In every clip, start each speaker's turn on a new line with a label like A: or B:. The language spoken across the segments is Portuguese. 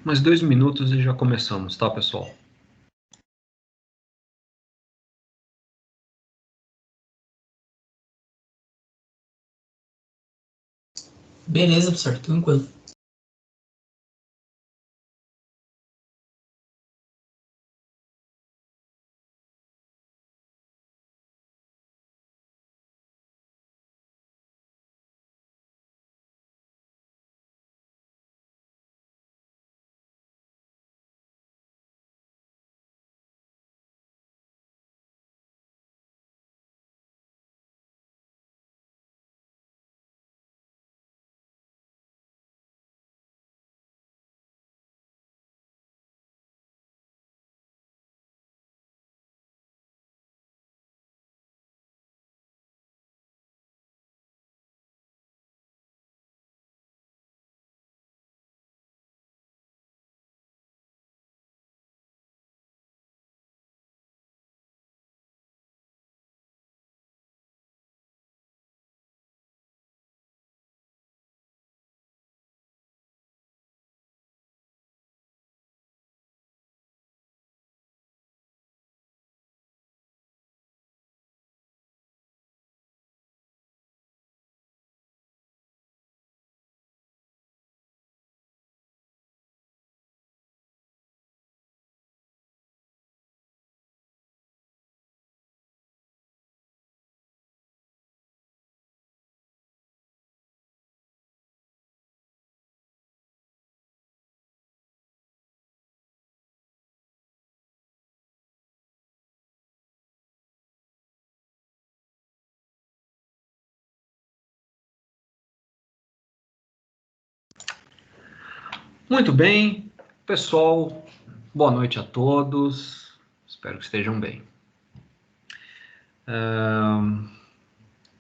A: mais 2 minutos e já começamos, tá, pessoal?
B: Beleza, professor, tranquilo.
A: Muito bem, pessoal, boa noite a todos, espero que estejam bem.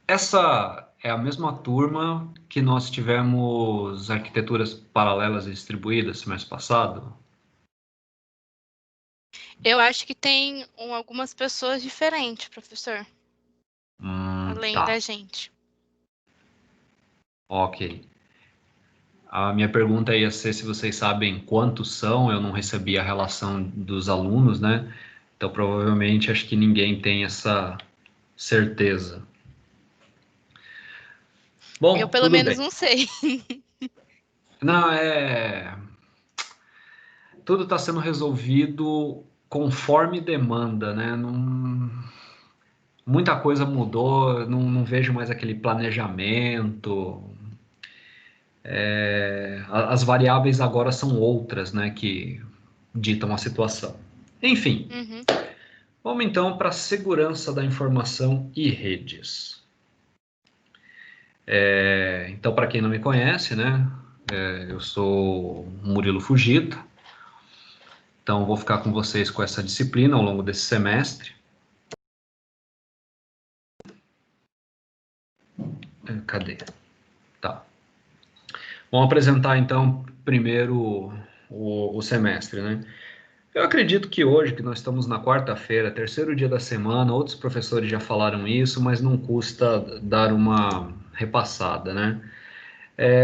A: Essa é a mesma turma que nós tivemos arquiteturas paralelas e distribuídas semestre passado?
C: Eu acho que tem algumas pessoas diferentes, professor, além
A: Tá,
C: da gente.
A: ok. A minha pergunta ia ser se vocês sabem quantos são, eu não recebi a relação dos alunos, né? Então provavelmente acho que ninguém tem essa certeza. Bom,
C: Eu, pelo
A: tudo
C: menos,
A: bem.
C: não sei.
A: Não, tudo está sendo resolvido conforme demanda, né? Muita coisa mudou, não vejo mais aquele planejamento. As variáveis agora são outras, né, que ditam a situação. Enfim,
C: Uhum.
A: vamos então para a segurança da informação e redes. Então, para quem não me conhece, né, eu sou Murilo Fujita. Então, vou ficar com vocês com essa disciplina ao longo desse semestre. Cadê? Tá. Vamos apresentar então primeiro o semestre, né? Eu acredito que hoje, que nós estamos na quarta-feira, terceiro dia da semana, outros professores já falaram isso, mas não custa dar uma repassada, né?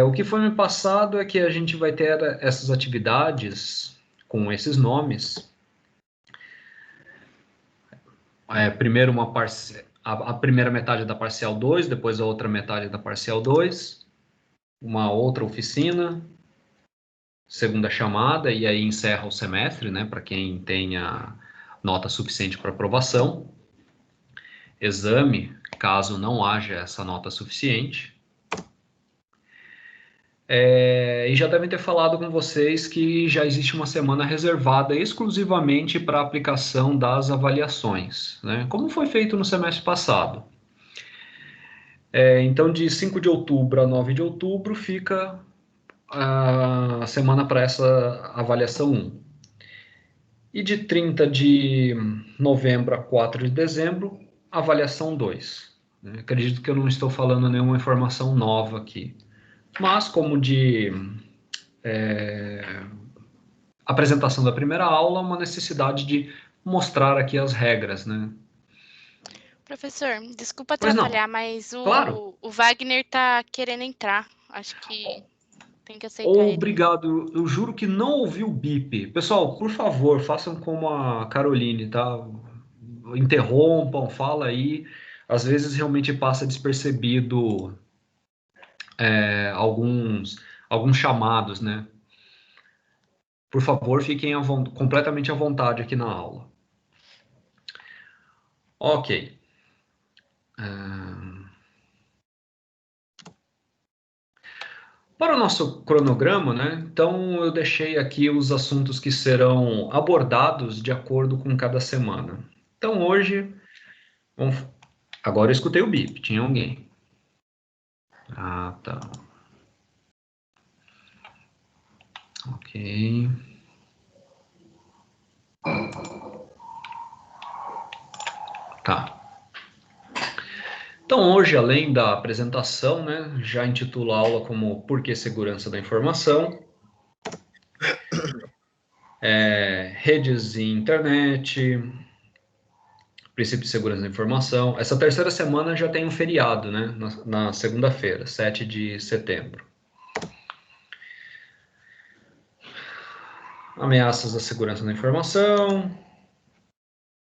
A: O que foi me passado é que a gente vai ter essas atividades com esses nomes. Primeiro a primeira metade da parcial 2, depois a outra metade da parcial 2, uma outra oficina, segunda chamada, e aí encerra o semestre, né, para quem tenha nota suficiente para aprovação. Exame, caso não haja essa nota suficiente. E já devem ter falado com vocês que já existe uma semana reservada exclusivamente para a aplicação das avaliações, né? Como foi feito no semestre passado. Então, de 5 de outubro a 9 de outubro fica a semana para essa avaliação 1. E de 30 de novembro a 4 de dezembro, avaliação 2. Acredito que eu não estou falando nenhuma informação nova aqui. Mas, como de apresentação da primeira aula, uma necessidade de mostrar aqui as regras, né?
C: Professor, desculpa
A: Pois não,
C: atrapalhar, mas
A: claro.
C: o Wagner tá querendo entrar. Acho que... Tem que aceitar ele.
A: Obrigado, eu juro que não ouvi o bip. Pessoal, por favor, façam como a Caroline, tá? Interrompam, fala aí. Às vezes realmente passa despercebido alguns chamados, né? Por favor, fiquem completamente à vontade aqui na aula. Ok. Para o nosso cronograma, né? Então eu deixei aqui os assuntos que serão abordados de acordo com cada semana. Então hoje, agora eu escutei o bip, tinha alguém. Ah, tá. Ok. Tá. Então hoje, além da apresentação, né? Já intitulo a aula como Por que Segurança da Informação? Redes e internet, princípio de segurança da informação. Essa terceira semana já tem um feriado, né? Na segunda-feira, 7 de setembro. Ameaças à segurança da informação,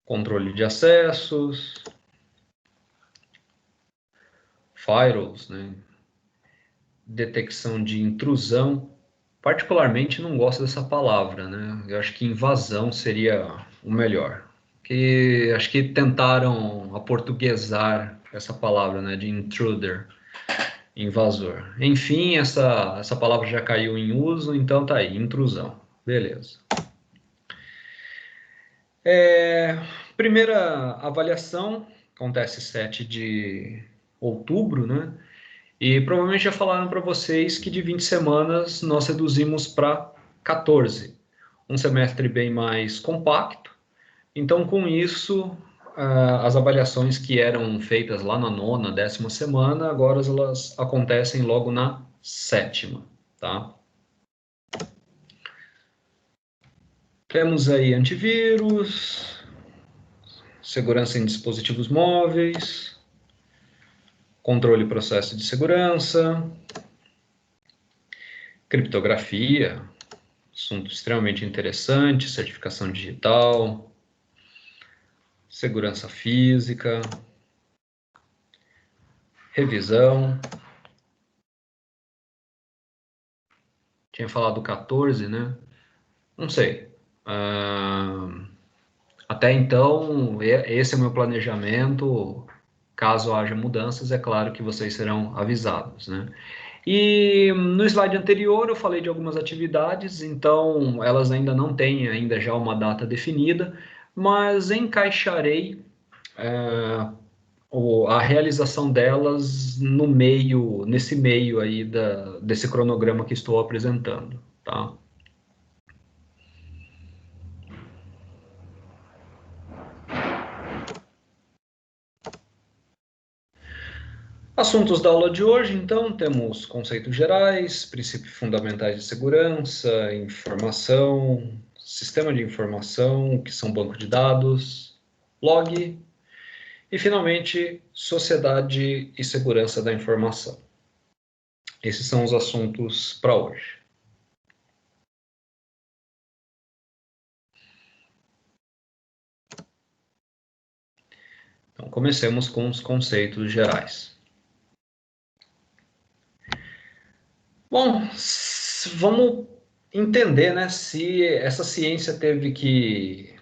A: controle de acessos, firewalls, né? Detecção de intrusão. Particularmente não gosto dessa palavra, né? Eu acho que invasão seria o melhor. Que acho que tentaram aportuguesar essa palavra, né? De intruder, invasor. Enfim, essa palavra já caiu em uso, então tá aí, intrusão. Beleza. Primeira avaliação acontece 7 de outubro, né? E provavelmente já falaram para vocês que de 20 semanas nós reduzimos para 14. Um semestre bem mais compacto. Então, com isso, as avaliações que eram feitas lá na 9ª, 10ª semana, agora elas acontecem logo na 7ª, tá? Temos aí antivírus, segurança em dispositivos móveis, controle e processo de segurança, criptografia, assunto extremamente interessante, certificação digital, segurança física, revisão. Tinha falado 14, né? Não sei. Até então, esse é o meu planejamento. Caso haja mudanças, é claro que vocês serão avisados, né? E no slide anterior eu falei de algumas atividades, então elas ainda não têm ainda já uma data definida, mas encaixarei a realização delas nesse meio aí desse cronograma que estou apresentando, tá? Assuntos da aula de hoje, então, temos conceitos gerais, princípios fundamentais de segurança, informação, sistema de informação, que são banco de dados, log, e, finalmente, sociedade e segurança da informação. Esses são os assuntos para hoje. Então, comecemos com os conceitos gerais. Bom, vamos entender, né, se essa ciência teve que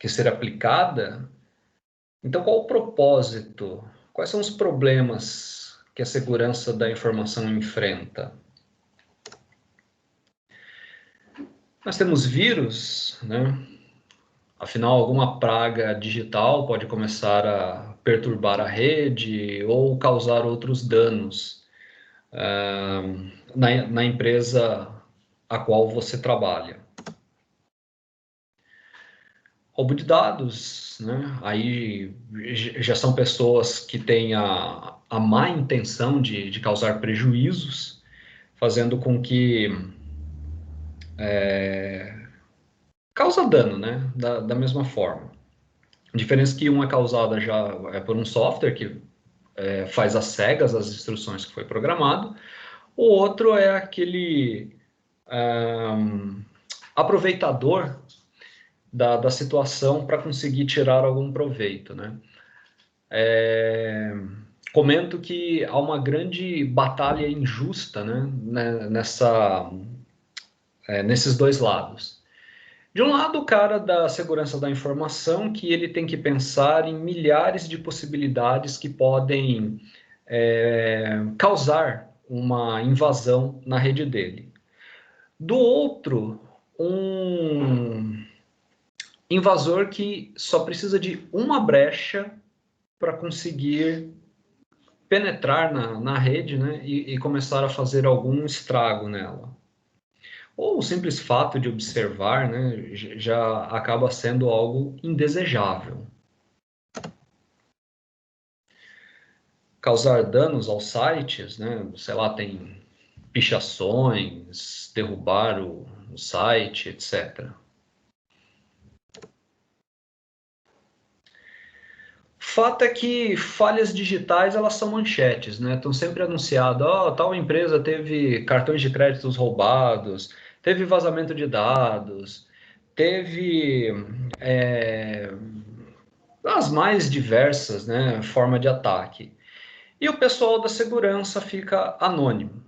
A: ser aplicada. Então, qual o propósito? Quais são os problemas que a segurança da informação enfrenta? Nós temos vírus, né? Afinal, alguma praga digital pode começar a perturbar a rede ou causar outros danos na empresa a qual você trabalha. Roubo de dados, né? Aí já são pessoas que têm a má intenção de causar prejuízos, fazendo com que causa dano, né? Da mesma forma. A diferença é que uma é causada já por um software que faz às cegas as instruções que foi programado, O outro é aquele aproveitador da situação para conseguir tirar algum proveito, né? Comento que há uma grande batalha injusta, né, nesses dois lados. De um lado, o cara da segurança da informação, que ele tem que pensar em milhares de possibilidades que podem causar uma invasão na rede dele. Do outro, um invasor que só precisa de uma brecha para conseguir penetrar na rede, né, e começar a fazer algum estrago nela. Ou o simples fato de observar, né, já acaba sendo algo indesejável. Causar danos aos sites, né, sei lá, tem pichações, derrubar o site, etc. Fato é que falhas digitais, elas são manchetes, né? Estão sempre anunciadas, tal empresa teve cartões de créditos roubados, teve vazamento de dados, teve as mais diversas, né, formas de ataque. E o pessoal da segurança fica anônimo.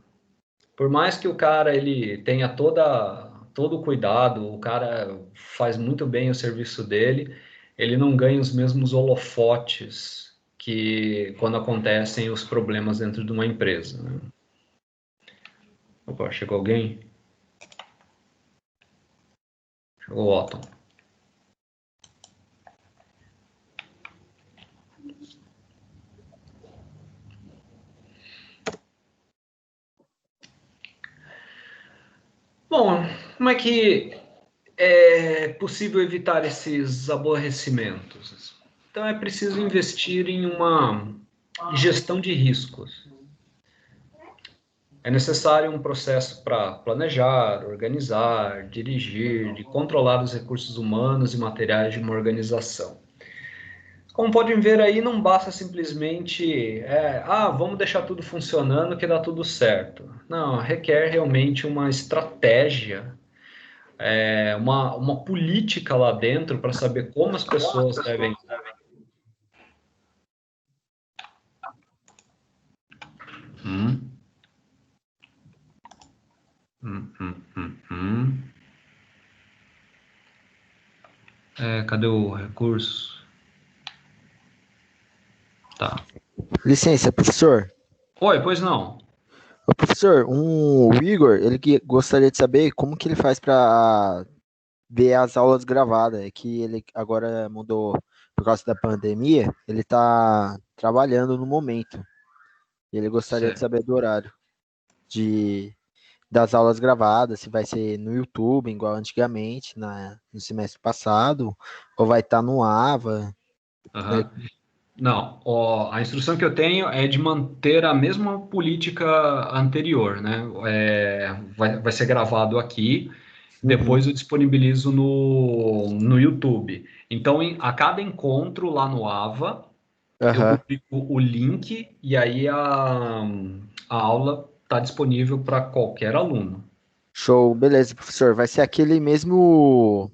A: Por mais que o cara ele tenha todo o cuidado, o cara faz muito bem o serviço dele, ele não ganha os mesmos holofotes que quando acontecem os problemas dentro de uma empresa, né? Opa, chegou alguém? Chegou o Otton. Bom, como é que é possível evitar esses aborrecimentos? Então é preciso investir em uma gestão de riscos. É necessário um processo para planejar, organizar, dirigir, de controlar os recursos humanos e materiais de uma organização. Como podem ver aí, não basta simplesmente, vamos deixar tudo funcionando que dá tudo certo. Não, requer realmente uma estratégia, uma política lá dentro para saber como as pessoas devem. Cadê o recurso? Tá.
D: Licença, professor.
A: Oi, pois não.
D: Ô, professor, o Igor, ele gostaria de saber como que ele faz para ver as aulas gravadas. É que ele agora mudou por causa da pandemia, ele está trabalhando no momento. E ele gostaria de saber do horário das aulas gravadas, se vai ser no YouTube, igual antigamente, no semestre passado, ou vai estar no AVA.
A: Uhum. Não, a instrução que eu tenho é de manter a mesma política anterior, né? Vai ser gravado aqui, depois eu disponibilizo no YouTube. Então, a cada encontro lá no AVA, eu publico o link e aí a aula está disponível para qualquer aluno.
D: Show, beleza, professor. Vai ser aquele mesmo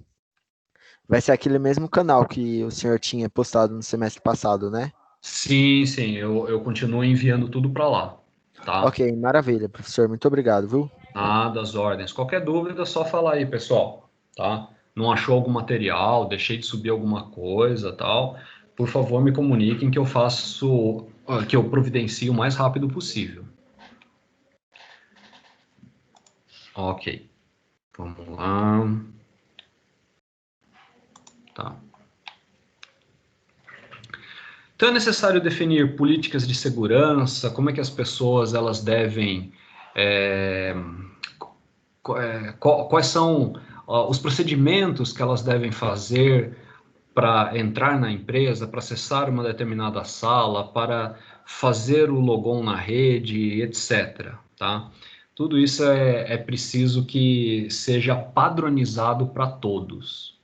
D: canal que o senhor tinha postado no semestre passado, né?
A: Sim, eu continuo enviando tudo para lá, tá?
D: Ok, maravilha, professor. Muito obrigado, viu?
A: Das ordens. Qualquer dúvida, é só falar aí, pessoal, tá? Não achou algum material, deixei de subir alguma coisa, tal? Por favor, me comuniquem que que eu providencio o mais rápido possível. Ok. Vamos lá. Tá. Então é necessário definir políticas de segurança, como é que as pessoas elas devem quais são os procedimentos que elas devem fazer para entrar na empresa, para acessar uma determinada sala, para fazer o logon na rede, etc. Tá? Tudo isso é preciso que seja padronizado para todos.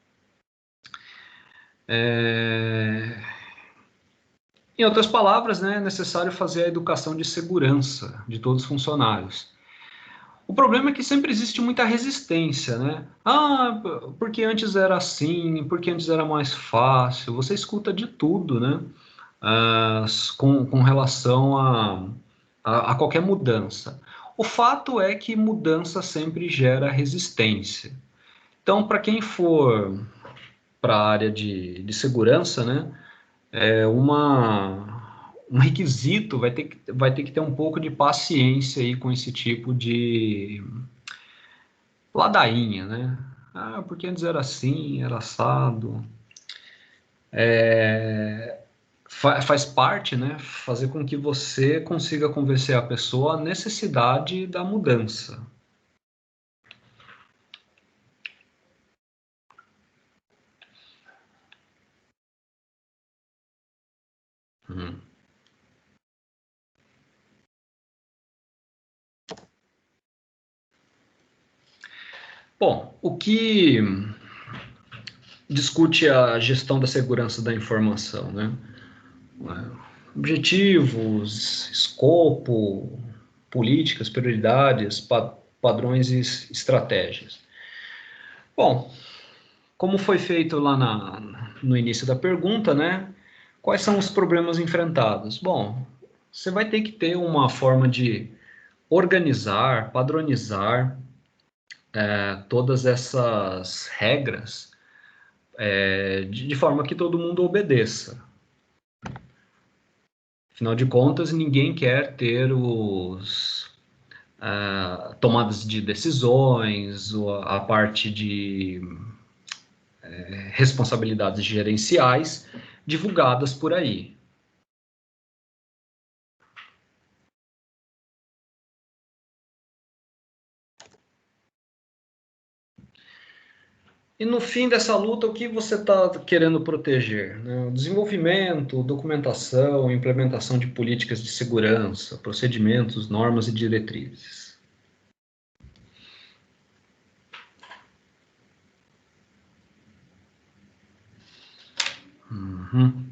A: Em outras palavras, né, é necessário fazer a educação de segurança de todos os funcionários. O problema é que sempre existe muita resistência, né? Ah, porque antes era assim, porque antes era mais fácil. Você escuta de tudo, né? Com relação a qualquer mudança. O fato é que mudança sempre gera resistência. Então, para quem for para a área de segurança, né? Um requisito vai ter que ter um pouco de paciência aí com esse tipo de ladainha, né? Ah, porque antes era assim, era assado. Faz parte, né? Fazer com que você consiga convencer a pessoa a necessidade da mudança. Hum. Bom, o que discute a gestão da segurança da informação, né? Objetivos, escopo, políticas, prioridades, padrões e estratégias. Bom, como foi feito lá no início da pergunta, né? Quais são os problemas enfrentados? Bom, você vai ter que ter uma forma de organizar, padronizar todas essas regras de forma que todo mundo obedeça. Afinal de contas, ninguém quer ter tomadas de decisões, a parte de responsabilidades gerenciais divulgadas por aí. E no fim dessa luta, o que você está querendo proteger? Né? O desenvolvimento, documentação, implementação de políticas de segurança, procedimentos, normas e diretrizes. Uhum.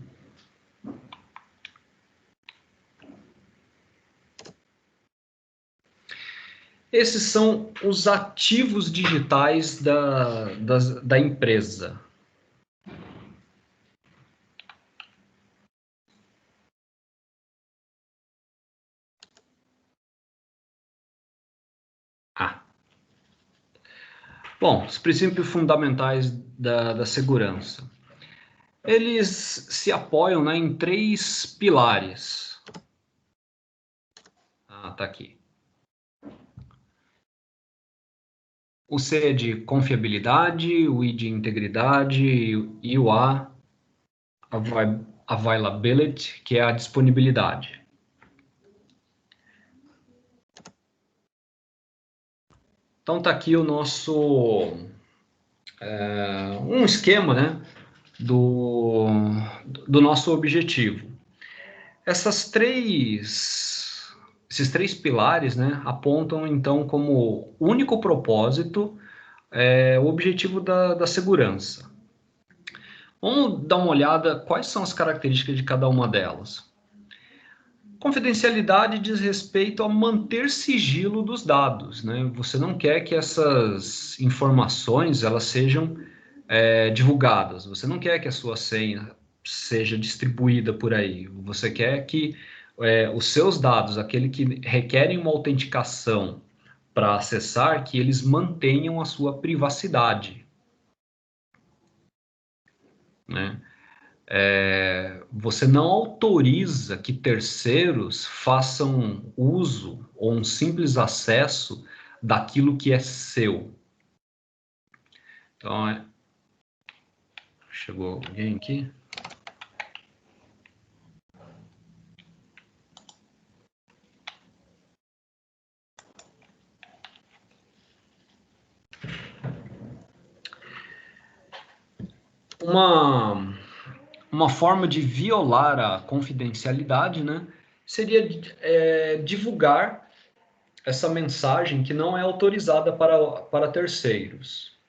A: Esses são os ativos digitais da empresa. Bom, os princípios fundamentais da segurança. Eles se apoiam, né, em 3 pilares. Tá aqui. O C é de confiabilidade, o I de integridade e o A, availability, que é a disponibilidade. Então tá aqui o nosso um esquema, né, do nosso objetivo. Esses 3 pilares, né, apontam então como único propósito o objetivo da segurança. Vamos dar uma olhada quais são as características de cada uma delas. Confidencialidade diz respeito a manter sigilo dos dados, né? Você não quer que essas informações elas sejam divulgadas. Você não quer que a sua senha seja distribuída por aí. Você quer que os seus dados, aquele que requerem uma autenticação para acessar, que eles mantenham a sua privacidade, né? Você não autoriza que terceiros façam uso ou um simples acesso daquilo que é seu. Então, chegou alguém aqui? Uma forma de violar a confidencialidade, né, seria divulgar essa mensagem que não é autorizada para terceiros.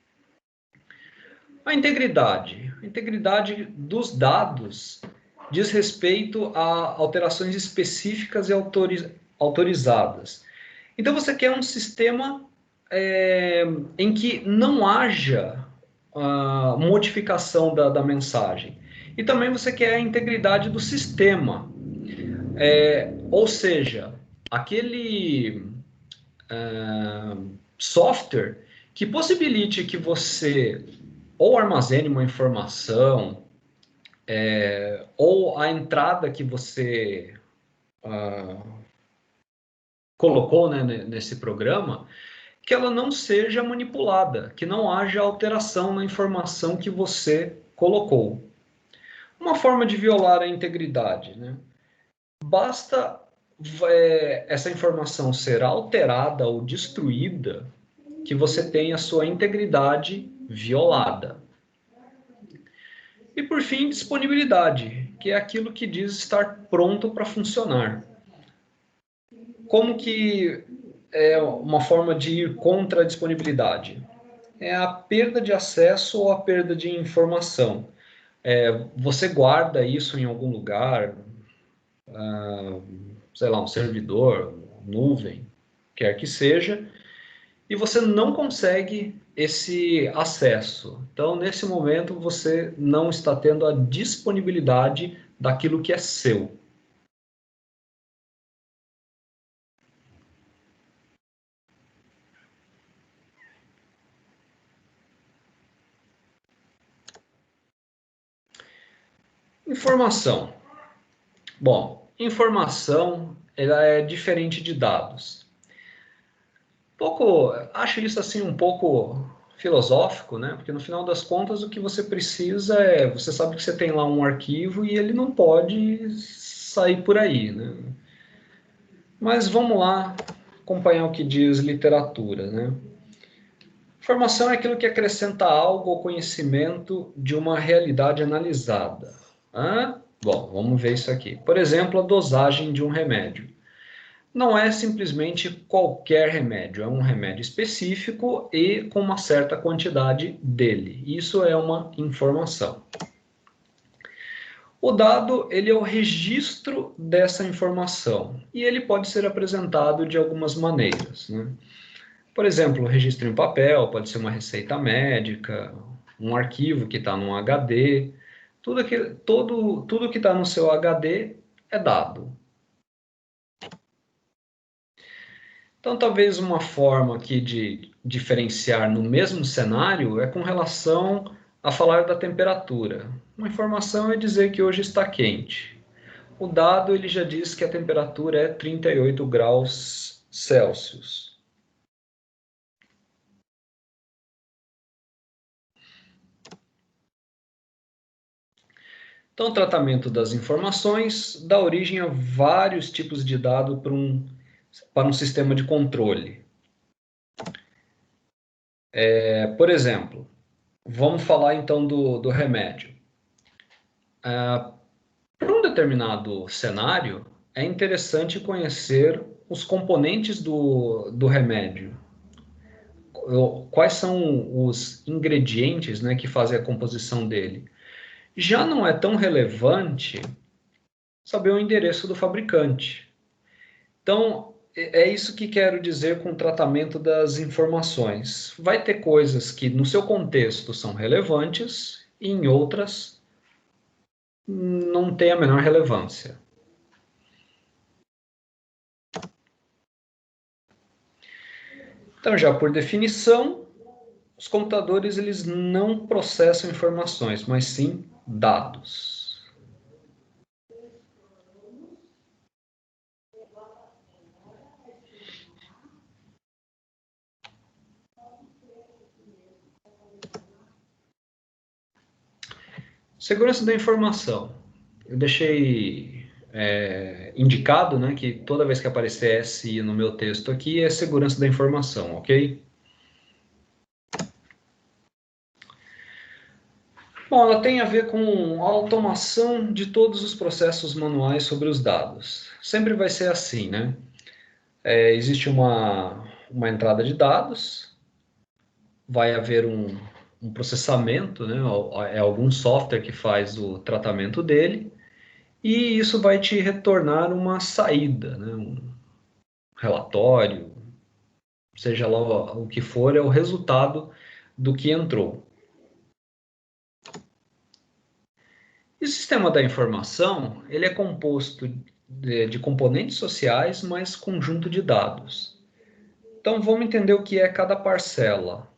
A: A integridade dos dados diz respeito a alterações específicas e autorizadas. Então você quer um sistema em que não haja modificação da mensagem. E também você quer a integridade do sistema. Ou seja, aquele software que possibilite que você ou armazene uma informação, ou a entrada que você colocou, né, nesse programa, que ela não seja manipulada, que não haja alteração na informação que você colocou. Uma forma de violar a integridade, né? Basta essa informação ser alterada ou destruída que você tenha a sua integridade violada. E por fim, disponibilidade, que é aquilo que diz estar pronto para funcionar. Como que é uma forma de ir contra a disponibilidade? É a perda de acesso ou a perda de informação. Você guarda isso em algum lugar, sei lá, um servidor, nuvem, quer que seja, e você não consegue esse acesso. Então, nesse momento, você não está tendo a disponibilidade daquilo que é seu. Informação. Bom, informação ela é diferente de dados. Acho isso assim um pouco filosófico, né? Porque no final das contas o que você precisa você sabe que você tem lá um arquivo e ele não pode sair por aí, né? Mas vamos lá acompanhar o que diz literatura, né? Informação é aquilo que acrescenta algo ao conhecimento de uma realidade analisada. Bom, vamos ver isso aqui. Por exemplo, a dosagem de um remédio. Não é simplesmente qualquer remédio, é um remédio específico e com uma certa quantidade dele. Isso é uma informação. O dado, ele é o registro dessa informação e ele pode ser apresentado de algumas maneiras, né? Por exemplo, um registro em papel, pode ser uma receita médica, um arquivo que está num HD. Tudo que está no seu HD é dado. Então, talvez uma forma aqui de diferenciar no mesmo cenário é com relação a falar da temperatura. Uma informação é dizer que hoje está quente. O dado ele já diz que a temperatura é 38 graus Celsius. Então, o tratamento das informações dá origem a vários tipos de dado para um sistema de controle. Por exemplo, vamos falar então do remédio. Para um determinado cenário, é interessante conhecer os componentes do remédio. Quais são os ingredientes, né, que fazem a composição dele. Já não é tão relevante saber o endereço do fabricante. Então, é isso que quero dizer com o tratamento das informações. Vai ter coisas que no seu contexto são relevantes e em outras não tem a menor relevância. Então, já por definição, os computadores eles não processam informações, mas sim dados. Segurança da informação. Eu deixei indicado, né, que toda vez que aparecer SI no meu texto aqui é segurança da informação, ok? Bom, ela tem a ver com a automação de todos os processos manuais sobre os dados. Sempre vai ser assim, né? Existe uma entrada de dados, vai haver um processamento, né? É algum software que faz o tratamento dele, e isso vai te retornar uma saída, né? Um relatório, seja lá o que for, é o resultado do que entrou. E o sistema da informação, ele é composto de componentes sociais mais conjunto de dados. Então, vamos entender o que é cada parcela.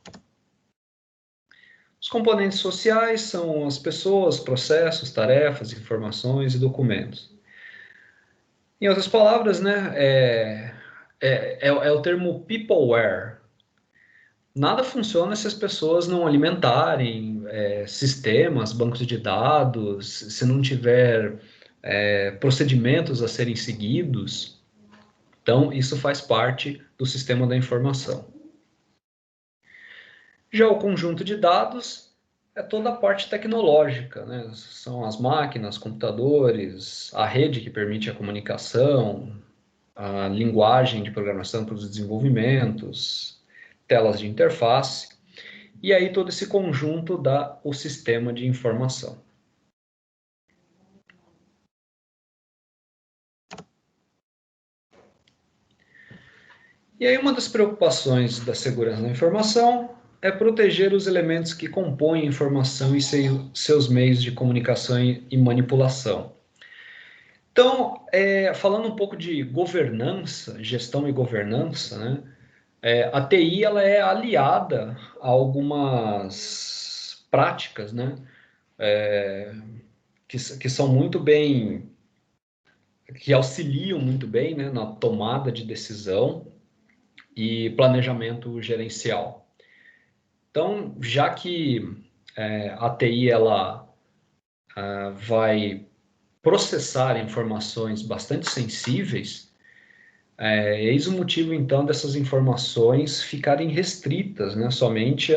A: Os componentes sociais são as pessoas, processos, tarefas, informações e documentos. Em outras palavras, né, é o termo peopleware. Nada funciona se as pessoas não alimentarem sistemas, bancos de dados, se não tiver procedimentos a serem seguidos. Então, isso faz parte do sistema da informação. Já o conjunto de dados é toda a parte tecnológica, né? São as máquinas, computadores, a rede que permite a comunicação, a linguagem de programação para os desenvolvimentos, telas de interface, e aí todo esse conjunto dá o sistema de informação. E aí uma das preocupações da segurança da informação é proteger os elementos que compõem a informação e seus meios de comunicação e manipulação. Então, falando um pouco de governança, gestão e governança, né? A TI ela é aliada a algumas práticas, né? Que são muito bem, que auxiliam muito bem, né, na tomada de decisão e planejamento gerencial. Então, já que a TI ela vai processar informações bastante sensíveis, eis o motivo, então, dessas informações ficarem restritas, né, somente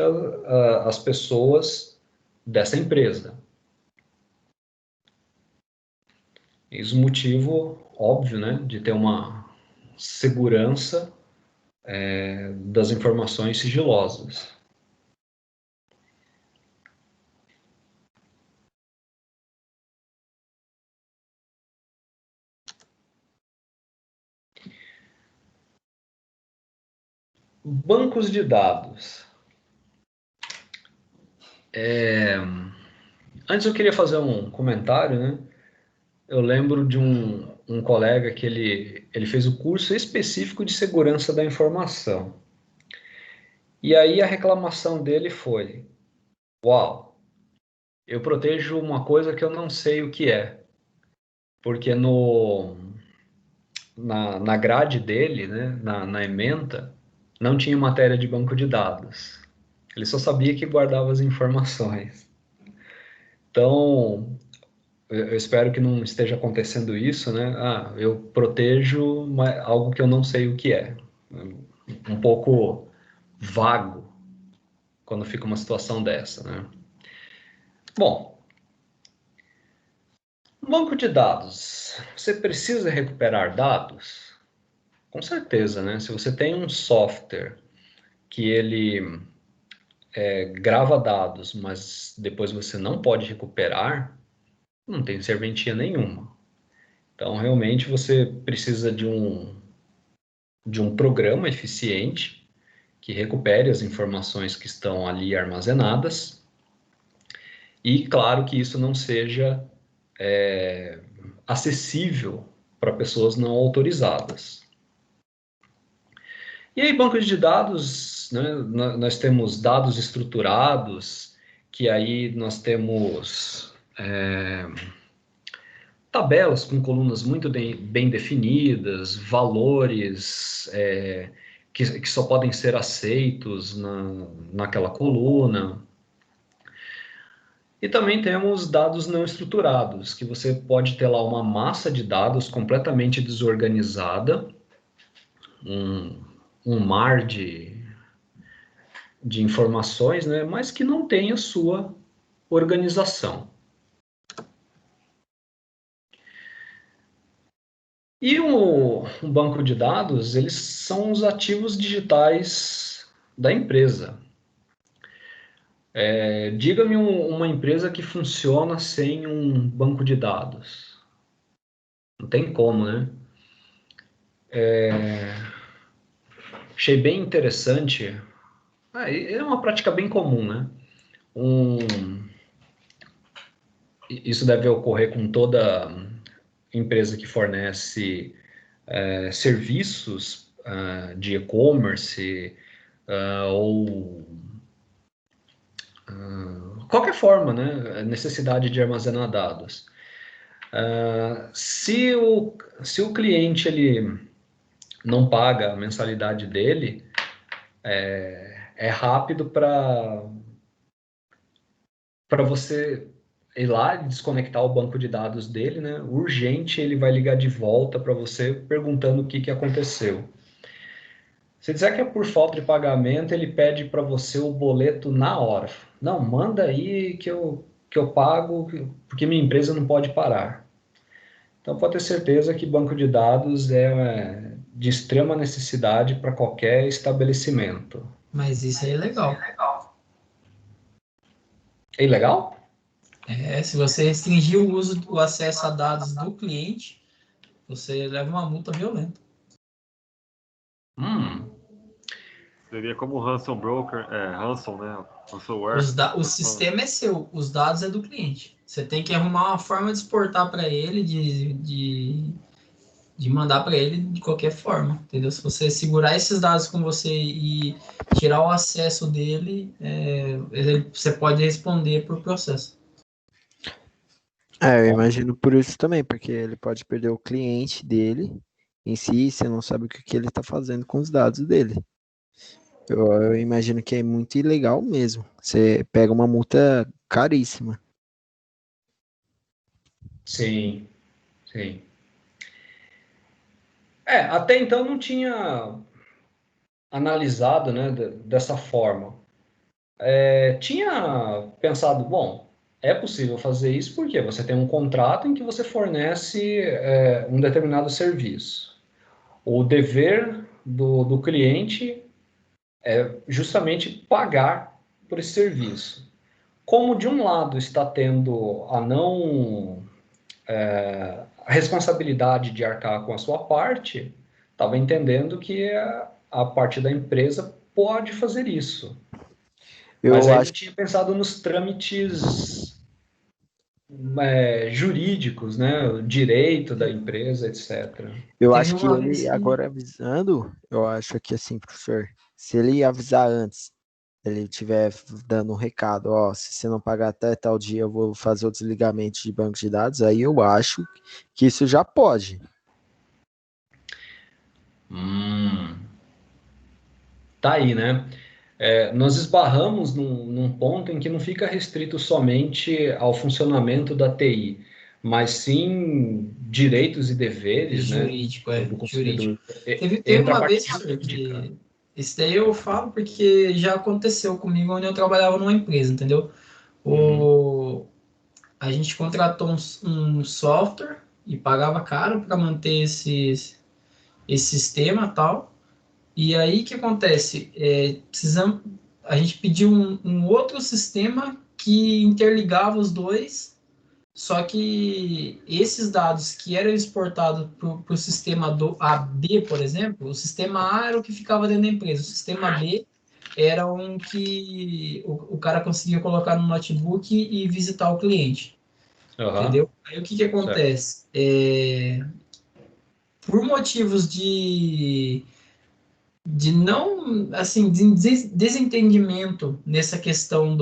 A: às pessoas dessa empresa. Eis o motivo óbvio, né, de ter uma segurança das informações sigilosas. Bancos de dados. Antes eu queria fazer um comentário, né? Eu lembro de um colega que ele fez o curso específico de segurança da informação. E aí a reclamação dele foi: uau, eu protejo uma coisa que eu não sei o que é. Porque na grade dele, né, na ementa, não tinha matéria de banco de dados. Ele só sabia que guardava as informações. Então, eu espero que não esteja acontecendo isso, né? Eu protejo algo que eu não sei o que é. Um pouco vago quando fica uma situação dessa, né? Bom, banco de dados. Você precisa recuperar dados? Com certeza, né? Se você tem um software que ele grava dados, mas depois você não pode recuperar, não tem serventia nenhuma. Então, realmente, você precisa de um programa eficiente que recupere as informações que estão ali armazenadas e, claro, que isso não seja acessível para pessoas não autorizadas. E aí, bancos de dados, né, nós temos dados estruturados, que aí nós temos tabelas com colunas muito bem definidas, valores que só podem ser aceitos naquela coluna. E também temos dados não estruturados, que você pode ter lá uma massa de dados completamente desorganizada, um mar de informações, né, mas que não tem a sua organização. E um banco de dados, eles são os ativos digitais da empresa. Diga-me uma empresa que funciona sem um banco de dados. Não tem como, né? achei bem interessante. É uma prática bem comum, né? Isso deve ocorrer com toda empresa que fornece serviços de e-commerce ou qualquer forma, né? Necessidade de armazenar dados. Se o cliente ele não paga a mensalidade dele, é rápido para você ir lá e desconectar o banco de dados dele, né? Urgente, ele vai ligar de volta para você perguntando o que aconteceu. Se disser que é por falta de pagamento, ele pede para você o boleto na hora. Não, manda aí que eu pago, porque minha empresa não pode parar. Então, pode ter certeza que banco de dados é de extrema necessidade para qualquer estabelecimento.
B: Mas isso aí é legal.
A: É ilegal?
B: Se você restringir o acesso a dados do cliente, você leva uma multa violenta.
E: Seria como ransom broker, ransom, né? Ransomware.
B: O sistema é seu, os dados é do cliente. Você tem que arrumar uma forma de exportar para ele, de mandar para ele de qualquer forma, entendeu? Se você segurar esses dados com você e tirar o acesso dele, você pode responder por processo.
D: Eu imagino por isso também, porque ele pode perder o cliente dele em si, você não sabe o que ele está fazendo com os dados dele. Eu imagino que é muito ilegal mesmo. Você pega uma multa caríssima.
A: Sim, sim. Até então não tinha analisado, né, dessa forma. Tinha pensado, bom, é possível fazer isso porque você tem um contrato em que você fornece um determinado serviço. O dever do cliente é justamente pagar por esse serviço. Como de um lado está tendo a responsabilidade de arcar com a sua parte, estava entendendo que a parte da empresa pode fazer isso. Mas ainda tinha pensado nos trâmites jurídicos, né? O direito da empresa, etc.
D: Eu acho que ele, agora avisando, eu acho que assim, professor, se ele avisar antes, ele estiver dando um recado, se você não pagar até tal dia, eu vou fazer o desligamento de banco de dados, aí eu acho que isso já pode.
A: Tá aí, né? Nós esbarramos num ponto em que não fica restrito somente ao funcionamento da TI, mas sim direitos e deveres,
B: jurídico,
A: né, do consumidor.
B: Jurídico. Teve uma vez que isso daí eu falo porque já aconteceu comigo onde eu trabalhava numa empresa, entendeu? A gente contratou um software e pagava caro para manter esse sistema e tal. E aí o que acontece? A gente pediu um outro sistema que interligava os dois, só que esses dados que eram exportados para o sistema do AB, por exemplo, o sistema A era o que ficava dentro da empresa, o sistema B era um que o cara conseguia colocar no notebook e visitar o cliente. Entendeu? Aí o que acontece? Por motivos de não, assim, desentendimento nessa questão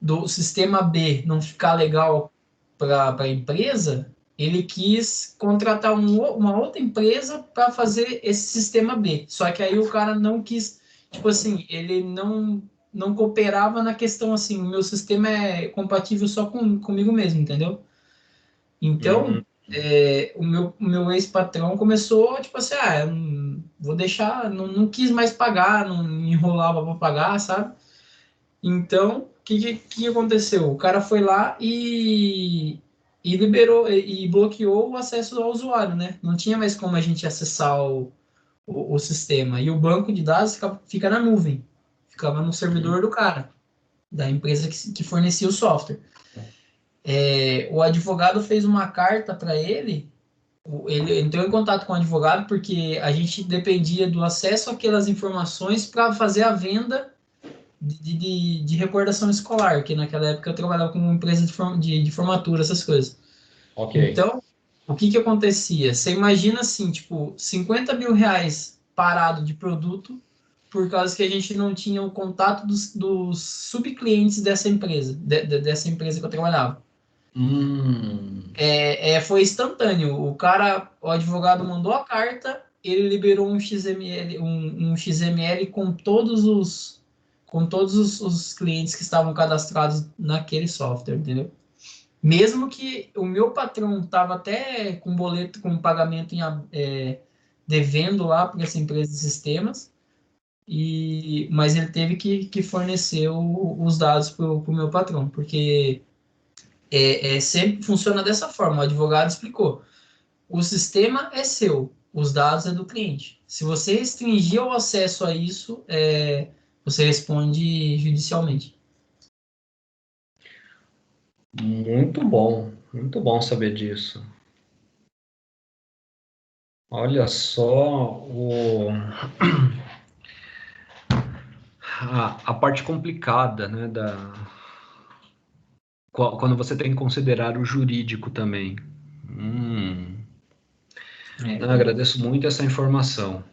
B: do sistema B não ficar legal para a empresa, ele quis contratar uma outra empresa para fazer esse sistema B. Só que aí o cara não quis, tipo assim, ele não cooperava na questão assim, o meu sistema é compatível só comigo mesmo, entendeu? Então, o meu ex-patrão começou, tipo assim, vou deixar, não quis mais pagar, não me enrolava para pagar, sabe? Então, o que aconteceu? O cara foi lá e liberou, e bloqueou o acesso ao usuário, né? Não tinha mais como a gente acessar o sistema. E o banco de dados fica na nuvem, ficava no servidor do cara, da empresa que fornecia o software. O advogado fez uma carta para ele Ele entrou em contato com o advogado porque a gente dependia do acesso àquelas informações para fazer a venda de recordação escolar, que naquela época eu trabalhava com uma empresa de formatura, essas coisas.
A: Ok.
B: Então, o que acontecia? Você imagina assim, tipo, 50 mil reais parado de produto por causa que a gente não tinha o contato dos subclientes dessa empresa, dessa empresa que eu trabalhava. Foi instantâneo. O advogado mandou a carta, ele liberou um XML, um XML com todos os clientes que estavam cadastrados naquele software, entendeu? Mesmo que o meu patrão estava até com boleto, com pagamento devendo lá para essa empresa de sistemas, mas ele teve que fornecer os dados para o meu patrão, porque sempre funciona dessa forma. O advogado explicou. O sistema é seu, os dados é do cliente. Se você restringir o acesso a isso, você responde judicialmente.
A: Muito bom saber disso. Olha só a parte complicada, né, quando você tem que considerar o jurídico também. Eu agradeço muito essa informação.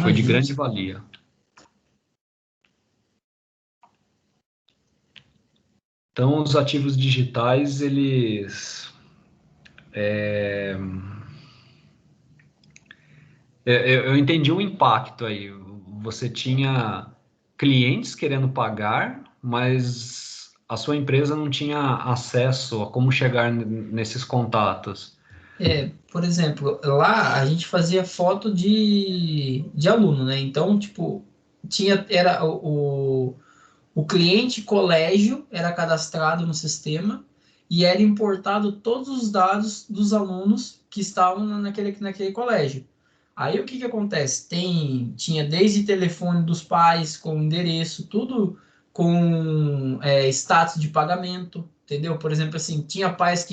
A: Foi de grande valia. Então, os ativos digitais, eles... Eu entendi o impacto aí. Você tinha clientes querendo pagar, mas a sua empresa não tinha acesso a como chegar nesses contatos.
B: Por exemplo, lá a gente fazia foto de aluno, né? Então, tipo, era o cliente colégio era cadastrado no sistema e era importado todos os dados dos alunos que estavam naquele colégio. Aí o que acontece? Tinha desde telefone dos pais com endereço, tudo com status de pagamento, entendeu? Por exemplo, assim, tinha pais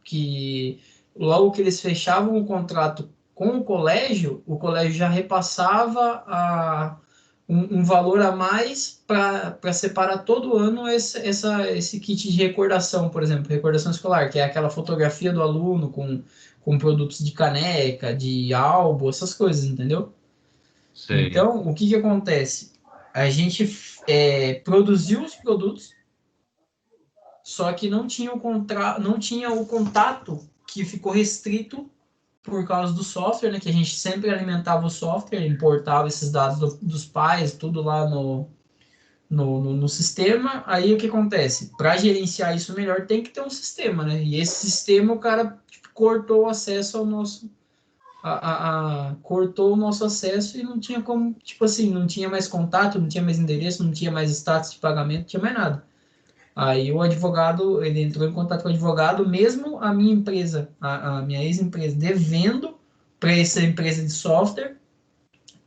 B: que logo que eles fechavam o contrato com o colégio já repassava um valor a mais para separar todo ano esse kit de recordação, por exemplo, recordação escolar, que é aquela fotografia do aluno com produtos de caneca, de álbum, essas coisas, entendeu?
A: Sei.
B: Então, o que acontece? A gente produziu os produtos, só que não tinha não tinha o contato que ficou restrito por causa do software, né? Que a gente sempre alimentava o software, importava esses dados dos pais, tudo lá no sistema. Aí o que acontece? Para gerenciar isso melhor, tem que ter um sistema, né? E esse sistema, o cara cortou o acesso ao nosso. Cortou o nosso acesso e não tinha como, tipo assim, não tinha mais contato, não tinha mais endereço, não tinha mais status de pagamento, não tinha mais nada. Aí o advogado, ele entrou em contato com o advogado, mesmo a minha empresa, a minha ex-empresa, devendo para essa empresa de software,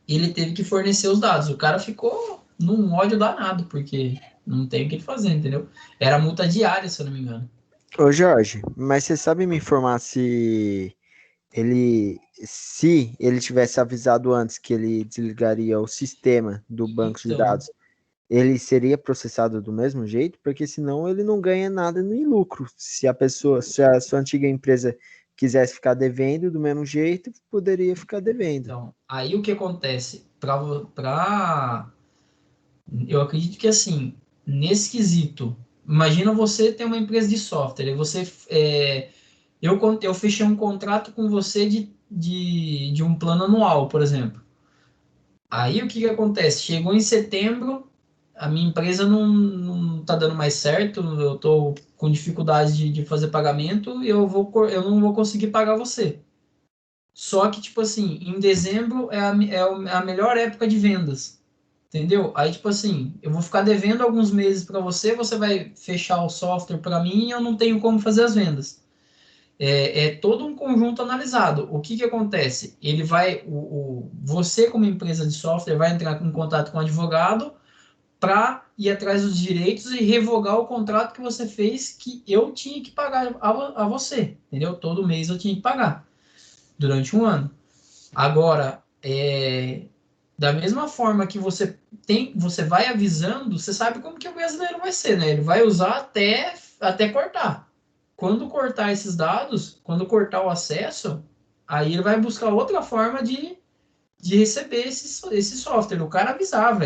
B: ele teve que fornecer os dados. O cara ficou num ódio danado, porque não tem o que ele fazer, entendeu? Era multa diária, se eu não me engano.
D: Ô Jorge, mas você sabe me informar se ele tivesse avisado antes que ele desligaria o sistema do banco de dados, ele seria processado do mesmo jeito? Porque senão ele não ganha nada em lucro. Se a sua antiga empresa quisesse ficar devendo do mesmo jeito, poderia ficar devendo.
B: Então, aí o que acontece? Eu acredito que, assim, nesse quesito, imagina você ter uma empresa de software, e eu fechei um contrato com você de um plano anual, por exemplo. Aí o que acontece? Chegou em setembro, a minha empresa não tá dando mais certo, eu tô com dificuldade de fazer pagamento e eu não vou conseguir pagar você. Só que, tipo assim, em dezembro é a melhor época de vendas, entendeu? Aí, tipo assim, eu vou ficar devendo alguns meses para você, você vai fechar o software para mim e eu não tenho como fazer as vendas. É todo um conjunto analisado. O que acontece? Você, como empresa de software, vai entrar em contato com o advogado para ir atrás dos direitos e revogar o contrato que você fez, que eu tinha que pagar a você, entendeu? Todo mês eu tinha que pagar durante um ano. Agora, da mesma forma que você vai avisando, você sabe como que o brasileiro vai ser, né? Ele vai usar até cortar. Quando cortar esses dados, quando cortar o acesso, aí ele vai buscar outra forma de receber esse software. O cara avisava,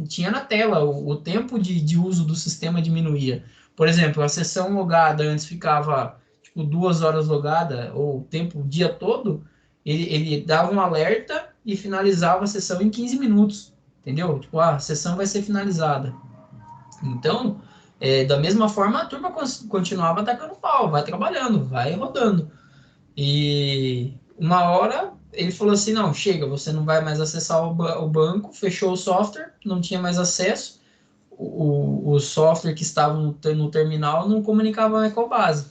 B: tinha na tela o tempo de uso do sistema diminuía. Por exemplo, a sessão logada antes ficava tipo 2 horas logada, ou o dia todo, ele dava um alerta e finalizava a sessão em 15 minutos, entendeu? Tipo, a sessão vai ser finalizada. Então, da mesma forma, a turma continuava atacando pau, vai trabalhando, vai rodando. E uma hora ele falou assim: não, chega, você não vai mais acessar o banco, fechou o software, não tinha mais acesso. O software que estava no terminal não comunicava mais com a base.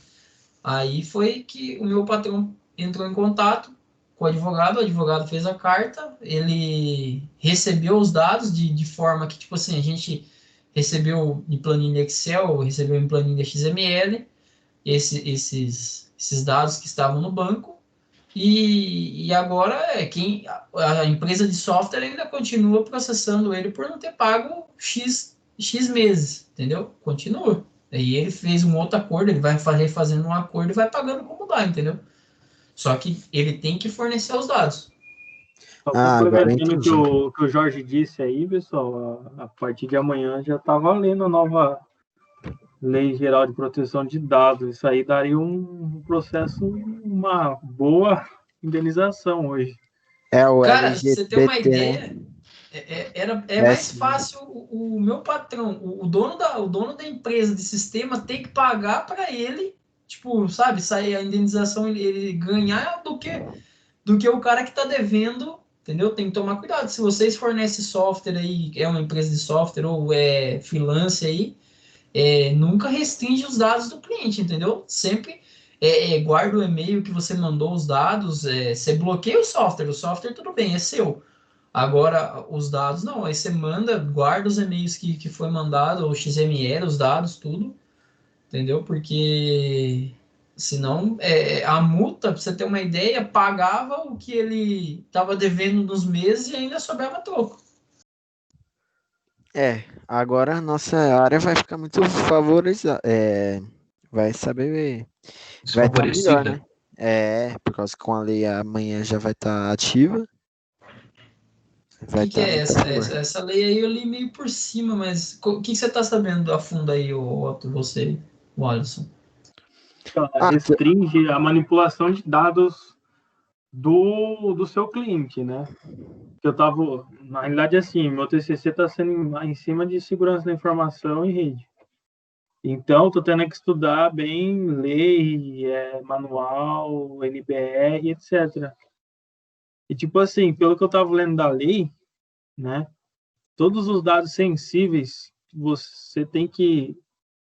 B: Aí foi que o meu patrão entrou em contato com o advogado fez a carta, ele recebeu os dados de forma que, tipo assim, a gente recebeu em planilha Excel, recebeu em planilha XML, esses dados que estavam no banco, e agora a empresa de software ainda continua processando ele por não ter pago X meses, entendeu? Continua. Aí ele fez um outro acordo, ele vai fazendo um acordo e vai pagando como dá, entendeu? Só que ele tem que fornecer os dados.
F: Só
D: Agora eu
F: complementando o
D: entendi.
F: que o Jorge disse aí, pessoal, a partir de amanhã já está valendo a nova Lei Geral de Proteção de Dados. Isso aí daria um processo, uma boa indenização hoje.
D: O
B: Cara, pra você ter uma
D: LGBT, né?
B: ideia, é mais
D: Sim.
B: fácil o meu patrão, o dono da empresa de sistema, ter que pagar para ele, tipo, sabe, sair a indenização, ele ganhar do que o cara que está devendo, entendeu? Tem que tomar cuidado. Se vocês fornecem software aí, é uma empresa de software ou é freelance aí, nunca restringe os dados do cliente, entendeu? Sempre guarda o e-mail que você mandou os dados, você bloqueia o software tudo bem, é seu. Agora, os dados não, aí você manda, guarda os e-mails que foi mandado, o XML, os dados, tudo, entendeu? Porque senão a multa, para você ter uma ideia, pagava o que ele estava devendo nos meses e ainda sobrava troco.
D: Agora a nossa área vai ficar muito favorizada. Vai saber. Vai estar melhor, né?
A: Desfavorecida.
D: Por causa que com a lei amanhã já vai estar ativa. Vai
B: O que
D: estar
B: é
D: muito a
B: essa?
D: favor.
B: Essa lei aí eu li meio por cima, mas o que você está sabendo a fundo aí, Otto, você, o Alisson?
F: Ela
D: Ah,
F: restringe a manipulação de dados do seu cliente, né? Que eu tava, na realidade, assim, meu TCC está sendo em cima de segurança da informação e rede. Então, estou tendo que estudar bem lei, manual, NBR, etc. E, tipo assim, pelo que eu estava lendo da lei, né? Todos os dados sensíveis, você tem que,